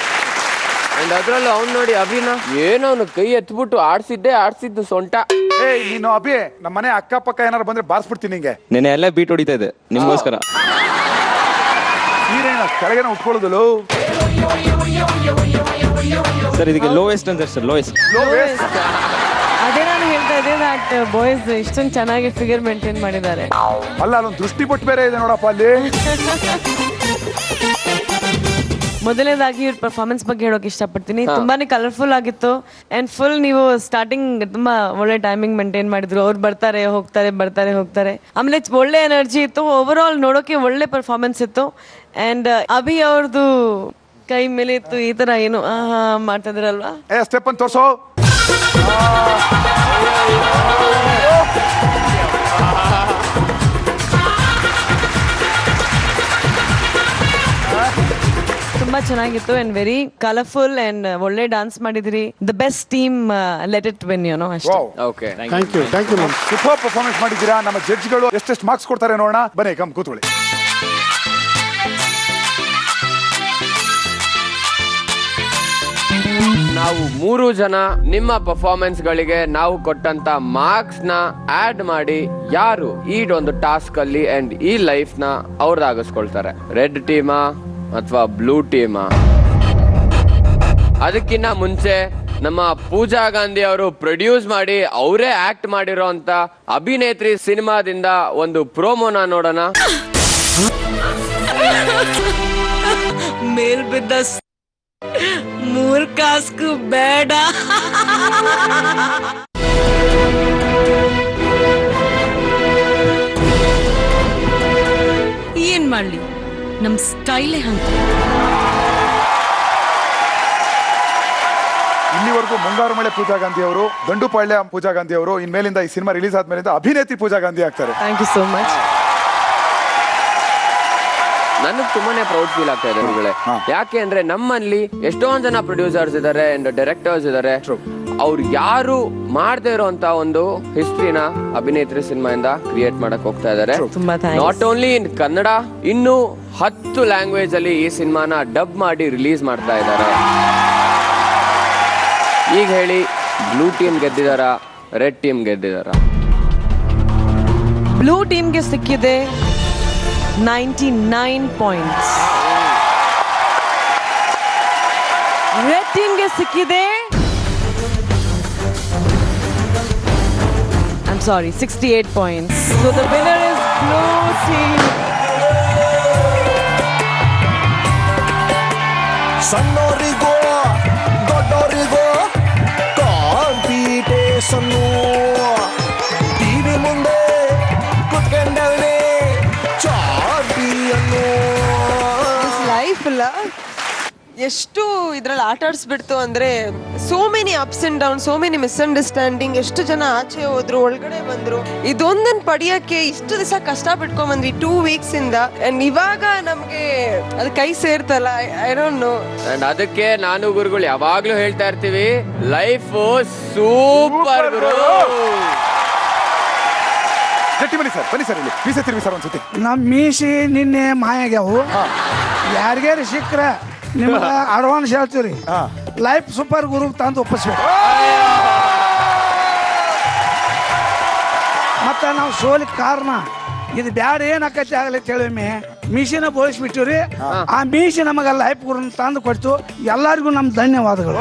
ಅಂಡ್ ಅದ್ರಲ್ಲೂ ಅವ್ನು ನೋಡಿ ಅಭಿನ ಏನೋ ಅವ್ನು ಕೈ ಎತ್ಬಿಟ್ಟು ಆಡ್ಸಿದ್ದು ಸೊಂಟ. ನೀನು ಅಭಿ, ನಮ್ಮ ಮನೆ ಅಕ್ಕಪಕ್ಕ ಏನಾರು ಬಂದ್ರೆ ಬಾರಿಸ್ಬಿಡ್ತೀನಿ ನಿಂಗೆ. ನೆನೆ ಎಲ್ಲ ಬೀಟ್ ಹೊಡಿತಾ ಇದೆ ನಿಮ್ಗೋಸ್ಕರ. ನೀರೇನ ಕೆಳಗೇನ ಉಟ್ಕೊಳ್ಳೋದಿಲ್ಲ ಸರ್, ಇದಕ್ಕೆ ಲೋವೆಸ್ಟ್ ಅಂತ ಸರ್. ಲೋವೆಸ್ಟ್ ಅದೇ ನಾನು ಹೇಳ್ತಾ ಇದ್ದೆ, ದಟ್ ಬಾಯ್ಸ್ ಇಷ್ಟೊಂದು ಚೆನ್ನಾಗಿ ಫಿಗರ್ ಮೇಂಟೈನ್ ಮಾಡಿದ್ದಾರೆ. ಅಲ್ಲ, ಅಲ್ಲೊಂದು ದೃಷ್ಟಿ ಪಟ್ಟು ಬೇರೆ ಇದೆ ನೋಡಪ್ಪ ಅಲ್ಲಿ. ಮೊದಲನೇದಾಗಿ ಇವ್ರ ಪರ್ಫಾರ್ಮೆನ್ಸ್ ಬಗ್ಗೆ ಹೇಳೋಕೆ ಇಷ್ಟಪಡ್ತೀನಿ. ತುಂಬಾನೇ ಕಲರ್ಫುಲ್ ಆಗಿತ್ತು ಅಂಡ್ ಫುಲ್ ನೀವು ಸ್ಟಾರ್ಟಿಂಗ್ ತುಂಬಾ ಒಳ್ಳೆ ಟೈಮಿಂಗ್ ಮೇಂಟೈನ್ ಮಾಡಿದ್ರು. ಅವ್ರು ಬರ್ತಾರೆ ಹೋಗ್ತಾರೆ. ಆಮೇಲೆ ಒಳ್ಳೆ ಎನರ್ಜಿ ಇತ್ತು. ಓವರ್ ಆಲ್ ನೋಡೋಕೆ ಒಳ್ಳೆ ಪರ್ಫಾರ್ಮೆನ್ಸ್ ಇತ್ತು. ಅಂಡ್ ಅಭಿ ಅವ್ರದ್ದು ಕೈ ಮೇಲೆ ಇತ್ತು ಈ ತರ ಏನು ಮಾಡ್ತಾ ಇದ್ರಲ್ವಾ. ಸ್ಟೆಪ್ ಅಂತ ತೋರ್ಸೋ. ತುಂಬಾ ಚೆನ್ನಾಗಿತ್ತು ಅಂಡ್ ವೆರಿ ಕಲರ್ಫುಲ್ ಅಂಡ್ ಒಳ್ಳೆ ಡಾನ್ಸ್ ಮಾಡಿದ್ರಿ. The best team let it win you know ಅಷ್ಟೇ. Okay thank you super performance ಮಾಡಿದ್ದೀರಾ. ನಮ್ಮ ಜಡ್ಜ್ಗಳು ಎಷ್ಟೆಷ್ಟು ಮಾರ್ಕ್ಸ್ ಕೊಡ್ತಾರೆ ನೋಡೋಣ ಬನ್ನಿ. ಕೂತ್ಕೊಳ್ಳಿ. ನಾವು 3 ಜನ ನಿಮ್ಮ ಪರ್ಫಾರ್ಮೆನ್ಸ್ ಗಳಿಗೆ ನಾವು ಕೊಟ್ಟಂತ ಮಾರ್ಕ್ಸ್ ನ ಆಡ್ ಮಾಡಿ ಯಾರು ಈ ಒಂದು ಟಾಸ್ಕ್ ಅಲ್ಲಿ ಅಂಡ್ ಈ ಲೈಫ್ ನ ಅವ್ರದಾಗಿಸ್ಕೊಳ್ತಾರೆ, ರೆಡ್ ಟೀಮಾ ಅಥವಾ ಬ್ಲೂ ಟೀಮಾ? ಅದಕ್ಕಿಂತ ಮುಂಚೆ ನಮ್ಮ ಪೂಜಾ ಗಾಂಧಿ ಅವರು ಪ್ರೊಡ್ಯೂಸ್ ಮಾಡಿ ಅವರೇ ಆಕ್ಟ್ ಮಾಡಿರೋ ಅಂತ ಅಭಿನೇತ್ರಿ ಸಿನಿಮಾದಿಂದ ಒಂದು ಪ್ರೋಮೋನ ನೋಡೋಣ. ಮೇಲ್ ಬಿದ್ದ 3 ಕಾಸ್ಕು ಬೇಡ. ಏನ್ ಮಾಡ್ಲಿ, ನಮ್ ಸ್ಟೈಲೇ ಹಂಗ. ಇಲ್ಲಿವರೆಗೂ ಮುಂಗಾರು ಮಳೆ ಪೂಜಾ ಗಾಂಧಿ ಅವರು, ದಂಡುಪಾಳ್ಯ ಪೂಜಾ ಗಾಂಧಿ ಅವರು, ಇನ್ಮೇಲಿಂದ ಈ ಸಿನಿಮಾ ರಿಲೀಸ್ ಆದ್ಮೇಲಿಂದ ಅಭಿನೇತ್ರಿ ಪೂಜಾ ಗಾಂಧಿ ಆಗ್ತಾರೆ. Thank you so much. ನನಗೆ ತುಂಬಾನೇ ಪ್ರೌಡ್ ಫೀಲ್ ಆಗ್ತಾ ಇದೆ ಇವುಗಳೇ. ಯಾಕೆ ಅಂದ್ರೆ ನಮ್ಮಲ್ಲಿ ಎಷ್ಟೊಂದ್ ಜನ ಪ್ರೊಡ್ಯೂಸರ್ಸ್ ಇದಾರೆ ಅಂಡ್ ಡೈರೆಕ್ಟರ್ಸ್ ಇದಾರೆ. ಅವ್ರು ಯಾರು ಮಾಡದೇ ಇರೋಂತ ಒಂದು ಹಿಸ್ಟ್ರಿನ ಅಭಿನೇತ್ರಿ ಸಿನಿಮಾಯಿಂದ ಕ್ರಿಯೇಟ್ ಮಾಡಕ್ ಹೋಗ್ತಾ ಇದಾರೆ. ನಾಟ್ ಓನ್ಲಿ ಇನ್ ಕನ್ನಡ, ಇನ್ನು 10 ಲ್ಯಾಂಗ್ವೇಜ್ ಅಲ್ಲಿ ಈ ಸಿನಿಮಾನ ಡಬ್ ಮಾಡಿ ರಿಲೀಸ್ ಮಾಡ್ತಾ ಇದ್ದಾರೆ. ಈಗ ಹೇಳಿ, ಬ್ಲೂ ಟೀಮ್ ಗೆದ್ದಿದಾರ, ರೆಡ್ ಟೀಮ್ ಗೆದ್ದಿದಾರ? ಬ್ಲೂ ಟೀಮ್ಗೆ ಸಿಕ್ಕಿದೆ 99 ಪಾಯಿಂಟ್ಸ್. ರೆಡ್ ಟೀಮ್ಗೆ ಸಿಕ್ಕಿದೆ 68 points. So the winner is blue team. ಸಣ್ಣೋರಿಗೋ ದೊಡ್ಡೋರಿಗೋ ಕಾಂಪಿಟೇಷನ್ನು, ಟಿವಿ ಮುಂದೆ ಕುತ್ಕೊಂಡವನೇ ಚಾಂಪಿಯನ್ನು. ಲೈಫ್ ಅಲ್ಲ ಎಷ್ಟು ಇದ್ರಲ್ಲಿ ಆಟ ಆಡಿಸ್ಬಿಡ್ತು ಅಂದ್ರೆ, so many ups and down, so many misunderstanding. ಎಷ್ಟು ಜನ ಆಚೆ ಹೋದ್ರು, ಒಳಗಡೆ ಬಂದ್ರು. ಇದೊಂದನ್ ಪಡಿಯಕ್ಕೆ ಇಷ್ಟು ದಿವಸ ಕಷ್ಟ ಬಿಟ್ಕೊಂಡ್ ಬಂದ್ವಿ 2 weeks ಇಂದ. ಅಂಡ್ ಇವಾಗ ನಮ್ಗೆ ಅದು ಕೈ ಸೇರ್ತಲ್ಲ, ಐ ಡೋಂಟ್ ನೋ. ಅಂಡ್ ಅದಕ್ಕೆ ನಾನು ಗುರುಗಳು ಯಾವಾಗ್ಲೂ ಹೇಳ್ತಾ ಇರ್ತೀವಿ, ಲೈಫ್ ಸೂಪರ್ ಗುರು. ಬನ್ನಿ ಸರ್, ಇಲ್ಲಿ ಮೀಸೆ ತಿರುಗಿ ಸರ್ ಒಂದ್ಸತಿ. ನಮ್ಮ ಮೀಸಿ ನಿನ್ನೆ ಮಾಯಾಗ್ಯಾವು. ಯಾರಿಗಾರು ಸಿಕ್ಕ್ರ ನಿಮ್ಗೆ ಅಡ್ವಾನ್ಸ್ ಹೇಳ್ತೀವ್ರಿ, ಲೈಫ್ ಸೂಪರ್ ಗುರು ತಂದು ಒಪ್ಪಿಸ್ಬೇಕು. ಮತ್ತು ನಾವು ಸೋಲಿಗೆ ಕಾರಣ ಇದು ಬ್ಯಾಡ ಏನಾಕೈತಿ ಆಗಲಿ ತಿಳಿಮೆ ಮೀಸಿನ ಬೋಳಿಸ್ಬಿಟ್ಟಿವ್ರಿ. ಆ ಮೀಸಿ ನಮಗೆ ಲೈಫ್ ಗುರು ತಂದು ಕೊಡ್ತು. ಎಲ್ಲರಿಗೂ ನಮ್ಮ ಧನ್ಯವಾದಗಳು.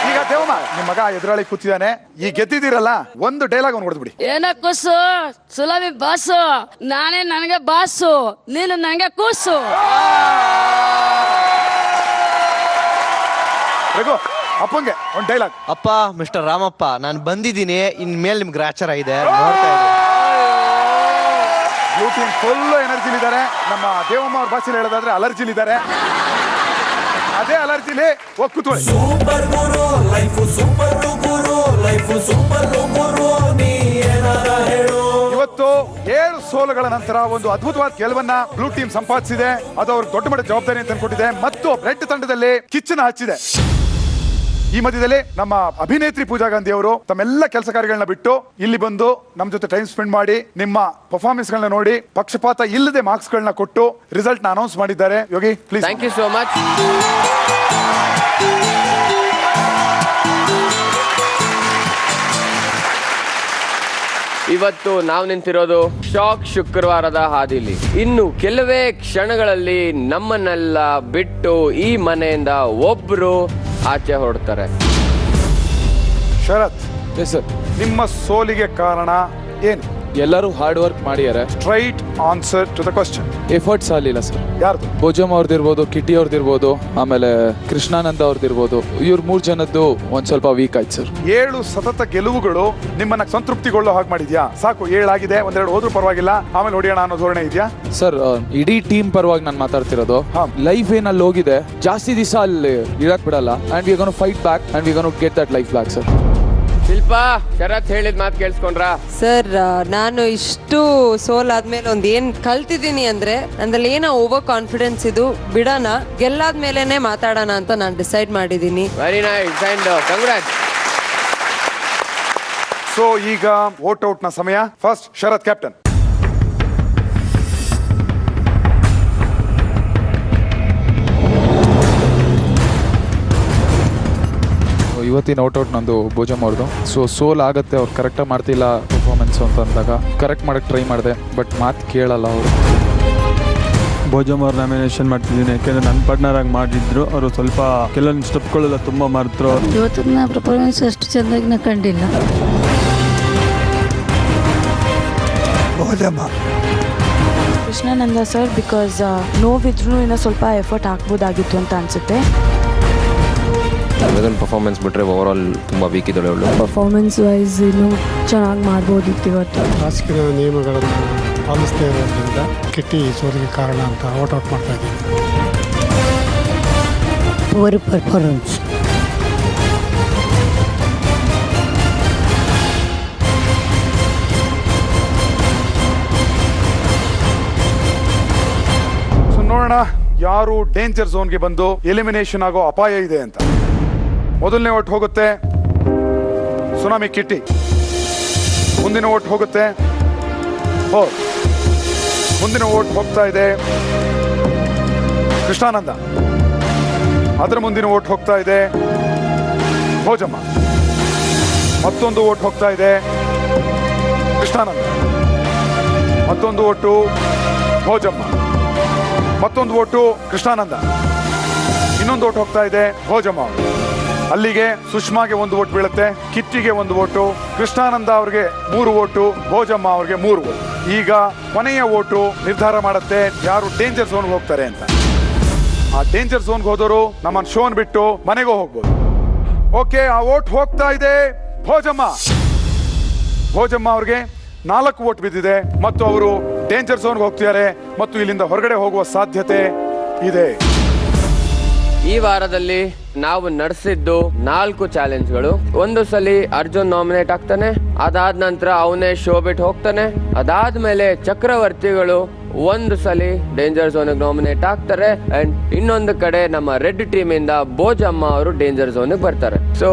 ಈಗ ದೇವಮ್ಮ, ನಿಮ್ಮ ಮಗ ಎದುರಾಳಿ ಕೂತಿದ್ದಾನೆ. ಈ ಗೆದ್ದಿದ್ದೀರಲ್ಲ, ಒಂದು ಡೈಲಾಗ್ ಅವ್ನು ಹೊಡೆದ್ಬಿಡಿ. ಏನ ಕೂಸು ಸುಲಭಿ ಬಾಸು, ನಾನೇ ನನಗೆ ಬಾಸು, ನೀನು ನನಗೆ ಕೂಸು. ಅಪ್ಪಂಗೆ ಒಂದು ಡೈಲಾಗ್. ಅಪ್ಪ ಮಿಸ್ಟರ್ ರಾಮಪ್ಪ, ನಾನು ಬಂದಿದ್ದೀನಿ, ಇನ್ಮೇಲೆ ನಿಮ್ಗೆ ಗ್ರಾಚಾರ ಇದೆ, ನೋಡ್ತಾ ಇದ್ದೀನಿ. ಬ್ಲೂ ಟೀಮ್ ಫುಲ್ ಎನರ್ಜಿಲಿದ್ದಾರೆ. ನಮ್ಮ ದೇವಮ್ಮ ಅವ್ರ ಭಾಷೆಲಿ ಹೇಳೋದಾದ್ರೆ ಅಲರ್ಜಿಲಿದ್ದಾರೆ. ಅದೇ ಅಲರ್ಜಿಲಿ ಹೋಗಿ ಕೂತ್ಕೊಳ್ಳಿ. ಸೂಪರ್ ಗುರು ಲೈಫ್, ಸೂಪರ್ ಗುರು ಲೈಫ್, ಸೂಪರ್ ಗುರು ನೀ ಏನಾರ ಹೇಳು. ಇವತ್ತು 7 ಸೋಲುಗಳ ನಂತರ ಒಂದು ಅದ್ಭುತವಾದ ಗೆಲುವನ್ನ ಬ್ಲೂ ಟೀಮ್ ಸಂಪಾದಿಸಿದೆ. ಅದು ಅವ್ರಿಗೆ ದೊಡ್ಡ ಮಟ್ಟದ ಜವಾಬ್ದಾರಿ ಅಂತ ಅನ್ಕೊಟ್ಟಿದೆ ಮತ್ತು ರೆಡ್ ತಂಡದಲ್ಲಿ ಕಿಚ್ಚನ ಹಚ್ಚಿದೆ. ಈ ಮಧ್ಯದಲ್ಲಿ ನಮ್ಮ ಅಭಿನೇತ್ರಿ ಪೂಜಾ ಗಾಂಧಿ ಅವರು ತಮ್ಮೆಲ್ಲ ಕೆಲಸ ಕಾರ್ಯಗಳನ್ನ ಬಿಟ್ಟು ಇಲ್ಲಿ ಬಂದು ನಮ್ಮ ಜೊತೆ ಟೈಮ್ ಸ್ಪೆಂಡ್ ಮಾಡಿ ನಿಮ್ಮ ಪರ್ಫಾರ್ಮೆನ್ಸ್ ಗಳನ್ನ ನೋಡಿ ಪಕ್ಷಪಾತ ಇಲ್ಲದೆ ಮಾರ್ಕ್ಸ್ ಗಳನ್ನ ಕೊಟ್ಟು ರಿಸಲ್ಟ್ ನ ಅನೌನ್ಸ್ ಮಾಡಿದ್ದಾರೆ. Yogi please. Thank you so much. ಇವತ್ತು ನಾವು ನಿಂತಿರೋದು ಶಾಕ್ ಶುಕ್ರವಾರದ ಹಾದಿಲಿ. ಇನ್ನು ಕೆಲವೇ ಕ್ಷಣಗಳಲ್ಲಿ ನಮ್ಮನ್ನೆಲ್ಲ ಬಿಟ್ಟು ಈ ಮನೆಯಿಂದ ಒಬ್ರು ಆಚೆ ಹೊರಡ್ತಾರೆ. ಶರತ್, ನಿಮ್ಮ ಸೋಲಿಗೆ ಕಾರಣ ಏನು? ಎಲ್ಲರೂ ಹಾರ್ಡ್ ವರ್ಕ್ ಮಾಡಿದ್ದಾರೆ. Straight answer to the question. Efforts ಆಗಲಿಲ್ಲ ಸರ್. ಯಾರ್ದು? ಭೋಜಮ್ಮ ಅವ್ರದ್ದಿರ್ಬೋದು, ಕಿಟ್ಟಿ ಅವ್ರದ್ದಿರ್ಬೋದು, ಆಮೇಲೆ ಕೃಷ್ಣಾನಂದ ಅವ್ರದ್ದಿರ್ಬೋದು. ಇವ್ರ 3 ಜನದ್ದು ಒಂದ್ ಸ್ವಲ್ಪ ವೀಕ್ ಆಯ್ತು ಸರ್. 7 ಸತತ ಗೆಲುವುಗಳು ನಿಮ್ಮನ್ನ ಸಂತೃಪ್ತಿಗೊಳ್ಳೋ ಹಾಗೆ ಮಾಡಿದ್ಯಾ? ಸಾಕು 7 ಆಗಿದೆ, ಒಂದೆರಡು ಹೋದ್ರೂ ಪರವಾಗಿಲ್ಲ, ಆಮೇಲೆ ಹೊಡಿಯೋಣ ಅನ್ನೋ ಧೋರಣೆ ಇದೆಯಾ ಸರ್? ಇಡೀ ಟೀಮ್ ಪರವಾಗಿ ನಾನು ಮಾತಾಡ್ತಿರೋದು. ಲೈಫ್ ಏನಲ್ಲಿ ಹೋಗಿದೆ, ಜಾಸ್ತಿ ದಿವಸ ಅಲ್ಲಿ ಇರಕ್ ಬಿಡಲ್ಲ. And we gonna fight back and we gonna get that life back sir. Shilpa, Sharath ಹೇಳಿದ ಮಾತು ಕೇಳಿಸ್ಕೊಂಡ್ರಾ? ಸರ್, ನಾನು ಇಷ್ಟು ಸೋಲ್ ಆದ್ಮೇಲೆ ಒಂದ್ ಏನ್ ಕಲ್ತಿದ್ದೀನಿ ಅಂದ್ರೆ ನಂದ್ರಲ್ಲಿ ಏನೋ ಓವರ್ ಕಾನ್ಫಿಡೆನ್ಸ್ ಇದು ಬಿಡೋಣ, ಗೆಲ್ಲಾದ್ಮೇಲೆನೆ ಮಾತಾಡೋಣ ಅಂತ ನಾನು ಡಿಸೈಡ್ ಮಾಡಿದ್ದೀನಿ. Very nice and congrats. So ಈಗ ವೋಟ್ ಔಟ್ ನ ಸಮಯ. ಫಸ್ಟ್ ಶರತ್ ಕ್ಯಾಪ್ಟನ್. ಇವತ್ತಿನ ಔಟ್ ನಂದು ಭೋಜಮ್ಮ ಅವ್ರದ್ದು. ಸೊ ಸೋಲ್ ಆಗುತ್ತೆ, ಅವ್ರು ಕರೆಕ್ಟಾಗಿ ಮಾಡ್ತಿಲ್ಲ ಪರ್ಫಾರ್ಮೆನ್ಸ್ ಅಂತ ಅಂದಾಗ ಕರೆಕ್ಟ್ ಮಾಡಕ್ಕೆ ಟ್ರೈ ಮಾಡಿದೆ, ಬಟ್ ಮಾತು ಕೇಳಲ್ಲ ಅವರು. ಭೋಜಮ್ಮ ಅವ್ರು ನಾಮಿನೇಷನ್ ಮಾಡ್ತಿದ್ದೀನಿ, ಯಾಕೆಂದ್ರೆ ನನ್ನ ಪಾರ್ಟ್ನರ್ ಆಗಿ ಮಾಡಿದ್ರು. ಅವರು ಸ್ವಲ್ಪ ಕೆಲವೊಂದು ಸ್ಟೆಪ್ಗಳೆಲ್ಲ ತುಂಬ ಮರೆತರು. ಇವತ್ತಿನ ಪರ್ಫಾರ್ಮೆನ್ಸ್ ಅಷ್ಟು ಚೆಂದಾಗಿ ನಾ ಕಂಡಿಲ್ಲ. ಭೋಜಮ್ಮ. ಕೃಷ್ಣಾನಂದ ಸರ್, ಬಿಕಾಸ್ ನೋವಿದ್ರೂ ಇನ್ನೂ ಸ್ವಲ್ಪ ಎಫರ್ಟ್ ಹಾಕ್ಬೋದಾಗಿತ್ತು ಅಂತ ಅನ್ಸುತ್ತೆ. ಪರ್ಫಾರ್ಮೆನ್ಸ್ ಬಿಟ್ರೆ ಓವರ್ ಆಲ್ ತುಂಬಾ ವೀಕ್ ಇದ್ದಾಳೆ ಅವಳು. ಪರ್ಫಾರ್ಮೆನ್ಸ್ ವೈಸ್ ಇನ್ನೂ ಚೆನ್ನಾಗಿ ಮಾಡ್ಬೋದಿತ್ತು ಇವತ್ತು. ರಾಜಕೀಯ ನಿಯಮಗಳನ್ನು ಪಾಲಿಸ್ತಾ ಇರೋದ್ರಿಂದ ಕಿಟ್ಟಿ ಸೋಲಿಗೆ ಕಾರಣ ಅಂತ ಔಟ್ ಮಾಡ್ತಾ ಇದ್ದೀನಿ. Poor performance. ಸೊ ನೋಡೋಣ ಯಾರು ಡೇಂಜರ್ ಝೋನ್ಗೆ ಬಂದು ಎಲಿಮಿನೇಷನ್ ಆಗೋ ಅಪಾಯ ಇದೆ ಅಂತ. ಮೊದಲನೇ ಓಟ್ ಹೋಗುತ್ತೆ ಸುನಾಮಿ ಕಿಟ್ಟಿ. ಮುಂದಿನ ಓಟ್ ಹೋಗುತ್ತೆ ಮುಂದಿನ ಓಟ್ ಹೋಗ್ತಾ ಇದೆ ಕೃಷ್ಣಾನಂದ. ಅದರ ಮುಂದಿನ ಓಟ್ ಹೋಗ್ತಾ ಇದೆ ಭೋಜಮ್ಮ. ಮತ್ತೊಂದು ಓಟ್ ಹೋಗ್ತಾ ಇದೆ ಕೃಷ್ಣಾನಂದ. ಮತ್ತೊಂದು ಓಟು ಭೋಜಮ್ಮ. ಮತ್ತೊಂದು ಓಟು ಕೃಷ್ಣಾನಂದ. ಇನ್ನೊಂದು ಓಟ್ ಹೋಗ್ತಾ ಇದೆ ಭೋಜಮ್ಮ. ಅಲ್ಲಿಗೆ ಸುಷ್ಮಾಗೆ 1 ಓಟ್ ಬೀಳುತ್ತೆ, ಕಿಟ್ಟಿಗೆ 1 ಓಟು, ಕೃಷ್ಣಾನಂದ ಅವ್ರಿಗೆ 3 ಓಟು, ಭೋಜಮ್ಮ ಅವ್ರಿಗೆ 3 ಓಟು. ಈಗ ಕೊನೆಯ ಓಟು ನಿರ್ಧಾರ ಮಾಡುತ್ತೆ ಯಾರು ಡೇಂಜರ್ ಝೋನ್ಗೆ ಹೋಗ್ತಾರೆ ಅಂತ. ಆ ಡೇಂಜರ್ ಝೋನ್ಗೆ ಹೋದವರು ನಮ್ಮ ಶೋನ್ ಬಿಟ್ಟು ಮನೆಗೂ ಹೋಗ್ಬೋದು. ಓಕೆ, ಆ ಓಟ್ ಹೋಗ್ತಾ ಇದೆ ಭೋಜಮ್ಮ. ಭೋಜಮ್ಮ ಅವ್ರಿಗೆ 4 ಓಟ್ ಬಿದ್ದಿದೆ ಮತ್ತು ಅವರು ಡೇಂಜರ್ ಝೋನ್ಗೆ ಹೋಗ್ತಿದ್ದಾರೆ ಮತ್ತು ಇಲ್ಲಿಂದ ಹೊರಗಡೆ ಹೋಗುವ ಸಾಧ್ಯತೆ ಇದೆ. ಈ ವಾರದಲ್ಲಿ ನಾವು ನಡೆಸಿದ್ದು 4 ಚಾಲೆಂಜ್ಗಳು. ಒಂದು ಸಲ ಅರ್ಜುನ್ ನಾಮಿನೇಟ್ ಆಗ್ತಾನೆ, ಅದಾದ ನಂತರ ಅವನೇ ಶೋ ಬಿಟ್ಟು ಹೋಗ್ತಾನೆ. ಅದಾದ್ಮೇಲೆ ಚಕ್ರವರ್ತಿಗಳು ಒಂದು ಸಲ ಡೇಂಜರ್ ಝೋನ್ ನಾಮಿನೇಟ್ ಆಗ್ತಾರೆ ಅಂಡ್ ಇನ್ನೊಂದು ಕಡೆ ನಮ್ಮ ರೆಡ್ ಟೀಮ್ ಇಂದ ಭೋಜಮ್ಮ ಅವರು ಡೇಂಜರ್ ಝೋನ್ ಬರ್ತಾರೆ. ಸೊ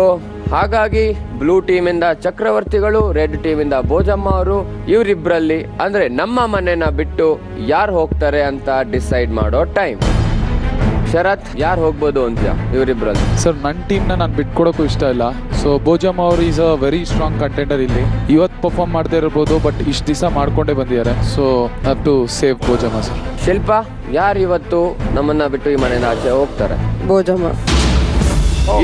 ಹಾಗಾಗಿ ಬ್ಲೂ ಟೀಮ್ ಇಂದ ಚಕ್ರವರ್ತಿಗಳು, ರೆಡ್ ಟೀಮ್ ಇಂದ ಭೋಜಮ್ಮ ಅವರು, ಇವರಿಬ್ರಲ್ಲಿ ಅಂದ್ರೆ ನಮ್ಮ ಮನೆನ ಬಿಟ್ಟು ಯಾರು ಹೋಗ್ತಾರೆ ಅಂತ ಡಿಸೈಡ್ ಮಾಡೋ ಟೈಮ್. ಶರತ್, ಯಾರು ಹೋಗ್ಬೋದು ಅಂತ ಇವರಿಬ್ರಲ್ಲಿ? ಸರ್, ನನ್ನ ಟೀಮ್ನ ನಾನು ಬಿಟ್ಕೊಡೋಕ್ಕೂ ಇಷ್ಟ ಇಲ್ಲ. ಸೊ ಭೋಜಮ್ಮ ಅವರು is a very strong contender. ಇಲ್ಲಿ ಇವತ್ತು ಪರ್ಫಾರ್ಮ್ ಮಾಡದೇ ಇರ್ಬೋದು, ಬಟ್ ಇಷ್ಟು ದಿವಸ ಮಾಡ್ಕೊಂಡೇ ಬಂದಿದ್ದಾರೆ. So have to save Bhojamma sir. Shilpa, ಯಾರು ಇವತ್ತು ನಮ್ಮನ್ನ ಬಿಟ್ಟು ಈ ಮನೆಯಿಂದ ಆಚೆ ಹೋಗ್ತಾರೆ? ಭೋಜಮ್ಮ.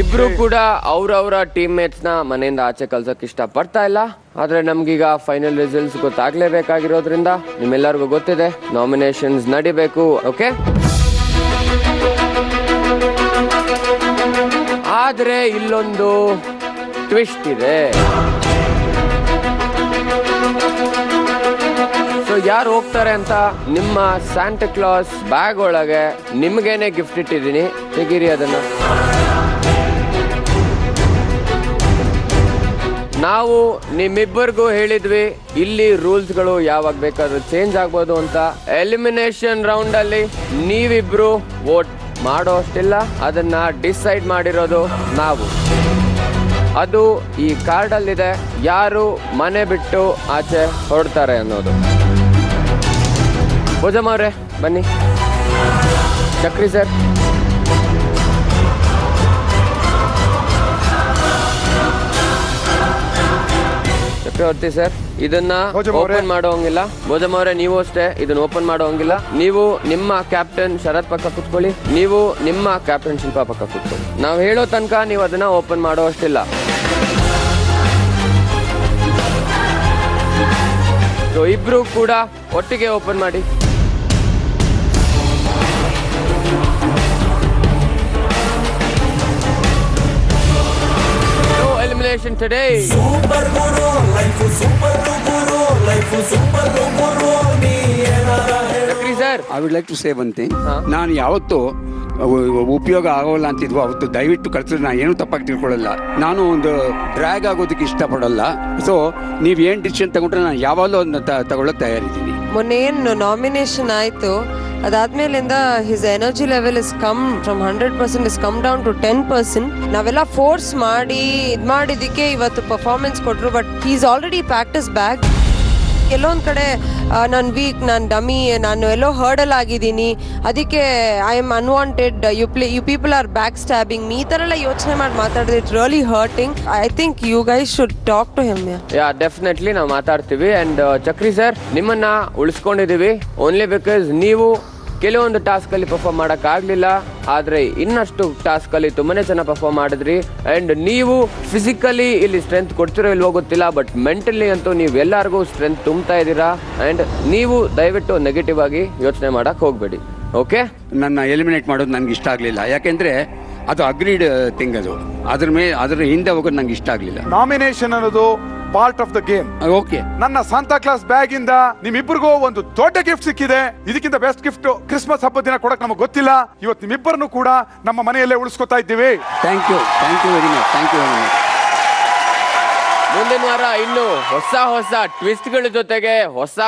ಇಬ್ರು ಕೂಡ ಅವ್ರವ್ರ ಟೀಮ್ ಮೇಟ್ಸ್ ನ ಮನೆಯಿಂದ ಆಚೆ ಕಳ್ಸಕ್ ಇಷ್ಟ ಪಡ್ತಾ ಇಲ್ಲ. ಆದ್ರೆ ನಮ್ಗೀಗ ಫೈನಲ್ ರಿಸಲ್ಟ್ಸ್ ಗೊತ್ತಾಗ್ಲೇಬೇಕಾಗಿರೋದ್ರಿಂದ ನಿಮ್ಮೆಲ್ಲರಿಗೂ ಗೊತ್ತಿದೆ, ನಾಮಿನೇಷನ್ಸ್ ನಡಿಬೇಕು. ಓಕೆ, ಆದ್ರೆ ಇಲ್ಲೊಂದು ಟ್ವಿಸ್ಟ್ ಇದೆ. ಸೊ ಯಾರು ಹೋಗ್ತಾರೆ ಅಂತ ನಿಮ್ಮ ಸ್ಯಾಂಟಾ ಕ್ಲಾಸ್ ಬ್ಯಾಗ್ ಒಳಗೆ ನಿಮ್ಗೇನೆ ಗಿಫ್ಟ್ ಇಟ್ಟಿದ್ದೀನಿ, ತೆಗೀರಿ ಅದನ್ನ. ನಾವು ನಿಮ್ಮಿಬ್ಬರಿಗೂ ಹೇಳಿದ್ವಿ ಇಲ್ಲಿ ರೂಲ್ಸ್ಗಳು ಯಾವಾಗ ಬೇಕಾದ್ರೂ ಚೇಂಜ್ ಆಗ್ಬೋದು ಅಂತ. ಎಲಿಮಿನೇಷನ್ ರೌಂಡ್ ಅಲ್ಲಿ ನೀವಿಬ್ರು ವೋಟ್ ಮಾಡೋ ಅಷ್ಟಿಲ್ಲ, ಅದನ್ನ ಡಿಸೈಡ್ ಮಾಡಿರೋದು ನಾವು. ಅದು ಈ ಕಾರ್ಡ್ ಅಲ್ಲಿದೆ, ಯಾರು ಮನೆ ಬಿಟ್ಟು ಆಚೆ ಹೊರಡ್ತಾರೆ ಅನ್ನೋದು. ಭೋಜಮ್ಮ ಅವ್ರೆ ಬನ್ನಿ. ಚಕ್ರಿ ಸರ್, ಚಕ್ರವರ್ತಿ ಸರ್, ಇದನ್ನ ಓಪನ್ ಮಾಡೋಂಗಿಲ್ಲ. ಭೋಜಮ್ಮ ಅವರೇ ನೀವು ಅಷ್ಟೇ, ಇದನ್ನ ಓಪನ್ ಮಾಡೋಂಗಿಲ್ಲ. ನೀವು ನಿಮ್ಮ ಕ್ಯಾಪ್ಟನ್ ಶರತ್ ಪಕ್ಕ ಕುತ್ಕೊಳ್ಳಿ, ನೀವು ನಿಮ್ಮ ಕ್ಯಾಪ್ಟನ್ ಶಿಲ್ಪಾ ಪಕ್ಕ ಕುತ್ಕೊಳ್ಳಿ. ನಾವು ಹೇಳೋ ತನಕ ನೀವು ಅದನ್ನ ಓಪನ್ ಮಾಡೋ ಅಷ್ಟಿಲ್ಲ. ಸೊ ಇಬ್ರು ಕೂಡ ಒಟ್ಟಿಗೆ ಓಪನ್ ಮಾಡಿ. Elimination today. Super Guru, life super Guru, life super Guru, ನೀ ಏನಾರ ಹೇಳು. Sir, I would like to say one thing. ನಾನು ಯಾವತ್ತು ಉಪಯೋಗ ಆಗೋಲ್ಲ ಅಂತಿದ್ವು ಅವತ್ತು ದಯವಿಟ್ಟು ಕಳಿಸಿದ್ರೆ ನಾನು ಏನೂ ತಪ್ಪಾಗಿ ತಿಳ್ಕೊಳ್ಳಲ್ಲ. ನಾನು ಒಂದು ಡ್ರ್ಯಾಗ್ ಆಗೋದಕ್ಕೆ ಇಷ್ಟಪಡಲ್ಲ. ಸೊ ನೀವು ಏನು ಡಿಸಿಷನ್ ತಗೊಂಡ್ರೆ ನಾನು ಯಾವಾಗಲೂ ಅದನ್ನ ತಗೊಳ್ಳೋಕೆ ತಯಾರಿದ್ದೀನಿ. ಮೊನ್ನೆ ಏನು ನಾಮಿನೇಷನ್ ಆಯ್ತು ಅದಾದ್ಮೇಲಿಂದ his energy level is come from 100% is come down to 10%. ನಾವೆಲ್ಲ ಫೋರ್ಸ್ ಮಾಡಿ ಇದ್ ಮಾಡಿದಕ್ಕೆ ಇವತ್ತು ಪರ್ಫಾರ್ಮೆನ್ಸ್ ಕೊಟ್ರು. But he is already practice back. ಎಲ್ಲೊಂದ್ ಕಡೆ ನಾನು ವೀಕ್, ನಾನು ಡಮಿ, ನಾನು ಎಲ್ಲೋ ಹರ್ಡಲ್ ಆಗಿದ್ದೀನಿ, ಅದಕ್ಕೆ I am unwanted, you people are back stabbing, ಈ ಥರ ಎಲ್ಲ ಯೋಚನೆ ಮಾಡಿ ಮಾತಾಡಿದ್ರೆ it really hurting. I think you guys should talk to him. Yeah definitely ನಾವು ಮಾತಾಡ್ತೀವಿ. ಅಂಡ್ ಚಕ್ರಿ ಸರ್, ನಿಮ್ಮನ್ನ ಉಳಿಸ್ಕೊಂಡಿದೀವಿ ಓನ್ಲಿ ಬಿಕಾಸ್ ನೀವು ಕೆಲವೊಂದು ಟಾಸ್ಕ್ ಅಲ್ಲಿ ಪರ್ಫಾರ್ಮ್ ಮಾಡಕ್ ಆಗ್ಲಿಲ್ಲ, ಆದ್ರೆ ಇನ್ನಷ್ಟು ಟಾಸ್ಕ್ ಅಲ್ಲಿ ತುಂಬಾನೇ ಚೆನ್ನಾಗಿ ಪರ್ಫಾರ್ಮ್ ಮಾಡಿದ್ರಿ. ಅಂಡ್ ನೀವು ಫಿಸಿಕಲಿ ಇಲ್ಲಿ ಸ್ಟ್ರೆಂತ್ ಕೊಡ್ತಿರೋ ಇಲ್ವೋ ಗೊತ್ತಿಲ್ಲ, ಬಟ್ ಮೆಂಟಲಿ ಅಂತೂ ನೀವು ಎಲ್ಲರಿಗೂ ಸ್ಟ್ರೆಂತ್ ತುಂಬ್ತಾ ಇದ್ದೀರಾ. ಅಂಡ್ ನೀವು ದಯವಿಟ್ಟು ನೆಗೆಟಿವ್ ಆಗಿ ಯೋಚನೆ ಮಾಡಕ್ ಹೋಗ್ಬೇಡಿ. ಓಕೆ, ನನ್ನ ಎಲಿಮಿನೇಟ್ ಮಾಡೋದು ನನಗೆ ಇಷ್ಟ ಆಗಲಿಲ್ಲ. ಯಾಕೆಂದ್ರೆ ಅದು ಅಗ್ರೀಡ್ ಥಿಂಗ್. ಅದ್ರ ಹಿಂದೆ ಹೋಗೋದು ನಂಗೆ ಇಷ್ಟ ಆಗಲಿಲ್ಲ. ನಾಮಿನೇಷನ್ ಅನ್ನೋದು part of the game. Okay, ನನ್ನ ಸಾಂತಾ ಕ್ಲಾಸ್ ಬ್ಯಾಗ್ ಇಂದ ನಿಮ್ಮಿಬ್ಬರಿಗೂ ಒಂದು ದೊಡ್ಡ ಗಿಫ್ಟ್ ಸಿಕ್ಕಿದೆ. ಇದಕ್ಕಿಂತ ಬೆಸ್ಟ್ ಗಿಫ್ಟ್ ಕ್ರಿಸ್ಮಸ್ ಹಬ್ಬದ ದಿನ ಕೊಡಕ್ ನಮಗೆ ಗೊತ್ತಿಲ್ಲ. ಇವತ್ತು ನಿಮ್ಮಿಬ್ಬರನ್ನು ಕೂಡ ನಮ್ಮ ಮನೆಯಲ್ಲೇ ಉಳಿಸ್ಕೊತಾ ಇದ್ದೀವಿ. Thank you very much. Thank you very much. ಮುಂದಿನ ವಾರ ಇನ್ನು ಹೊಸ ಟ್ವಿಸ್ಟ್ಗಳ ಜೊತೆಗೆ ಹೊಸ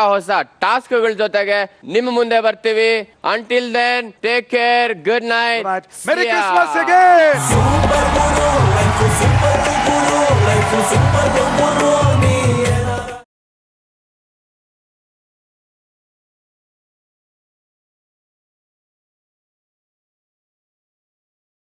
ಟಾಸ್ಕ್ಗಳ ಜೊತೆಗೆ ನಿಮ್ಮ ಮುಂದೆ ಬರ್ತೀವಿ. Until then take care, good night, merry Christmas again. Super Guru, life super Guru, life super Guru.